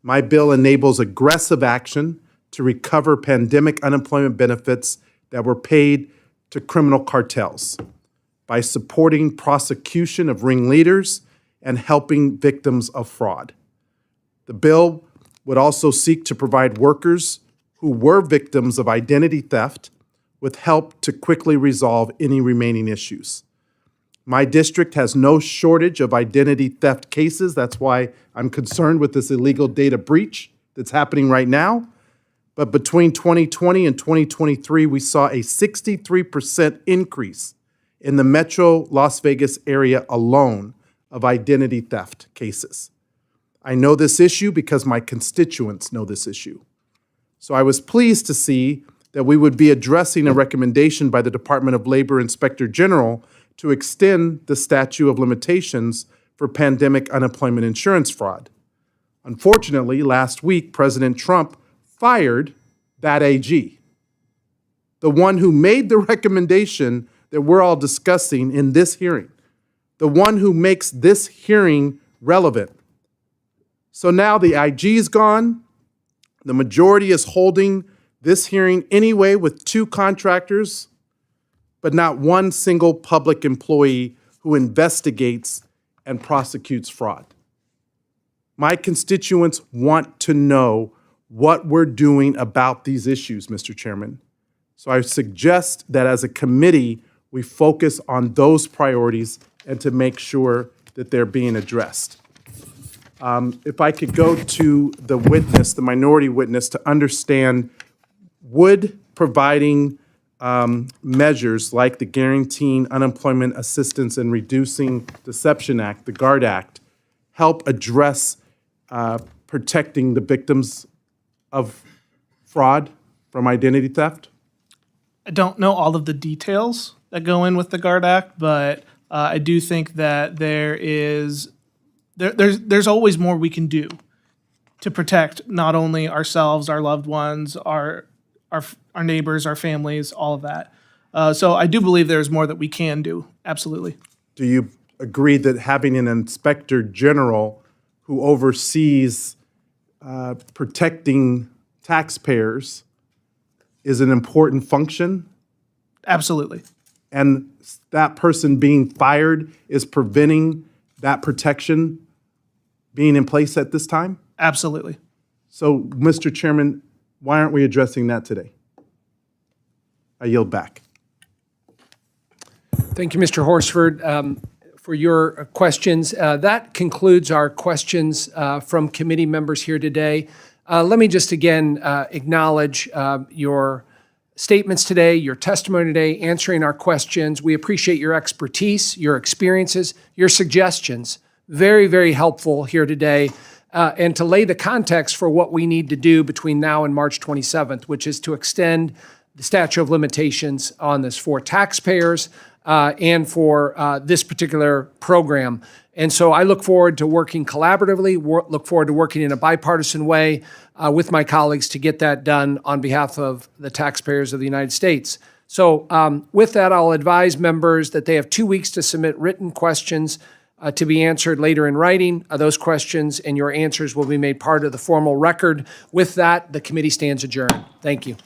My bill enables aggressive action to recover pandemic unemployment benefits that were paid to criminal cartels by supporting prosecution of ringleaders and helping victims of fraud. The bill would also seek to provide workers who were victims of identity theft with help to quickly resolve any remaining issues. My district has no shortage of identity theft cases. That's why I'm concerned with this illegal data breach that's happening right now. But between 2020 and 2023, we saw a 63% increase in the metro Las Vegas area alone of identity theft cases. I know this issue because my constituents know this issue. So I was pleased to see that we would be addressing a recommendation by the Department of Labor Inspector General to extend the statute of limitations for pandemic unemployment insurance fraud. Unfortunately, last week, President Trump fired that AG, the one who made the recommendation that we're all discussing in this hearing, the one who makes this hearing relevant. So now the IG is gone. The majority is holding this hearing anyway with 2 contractors, but not one single public employee who investigates and prosecutes fraud. My constituents want to know what we're doing about these issues, Mr. Chairman. So I suggest that as a committee, we focus on those priorities and to make sure that they're being addressed. If I could go to the witness, the minority witness, to understand, would providing measures like the Guaranteeing Unemployment Assistance and Reducing Deception Act, the GARD Act, help address protecting the victims of fraud from identity theft? I don't know all of the details that go in with the GARD Act, but I do think that there's always more we can do to protect not only ourselves, our loved ones, our neighbors, our families, all of that. So I do believe there's more that we can do. Absolutely. Do you agree that having an inspector general who oversees protecting taxpayers is an important function? Absolutely. And that person being fired is preventing that protection being in place at this time? Absolutely. So, Mr. Chairman, why aren't we addressing that today? I yield back. Thank you, Mr. Horsford, for your questions. That concludes our questions from committee members here today. Let me just again acknowledge your statements today, your testimony today, answering our questions. We appreciate your expertise, your experiences, your suggestions. Very, very helpful here today. And to lay the context for what we need to do between now and March 27th, which is to extend the statute of limitations on this for taxpayers and for this particular program. And so I look forward to working collaboratively, look forward to working in a bipartisan way with my colleagues to get that done on behalf of the taxpayers of the United States. So with that, I'll advise members that they have 2 weeks to submit written questions to be answered later in writing. Those questions and your answers will be made part of the formal record. With that, the committee stands adjourned. Thank you.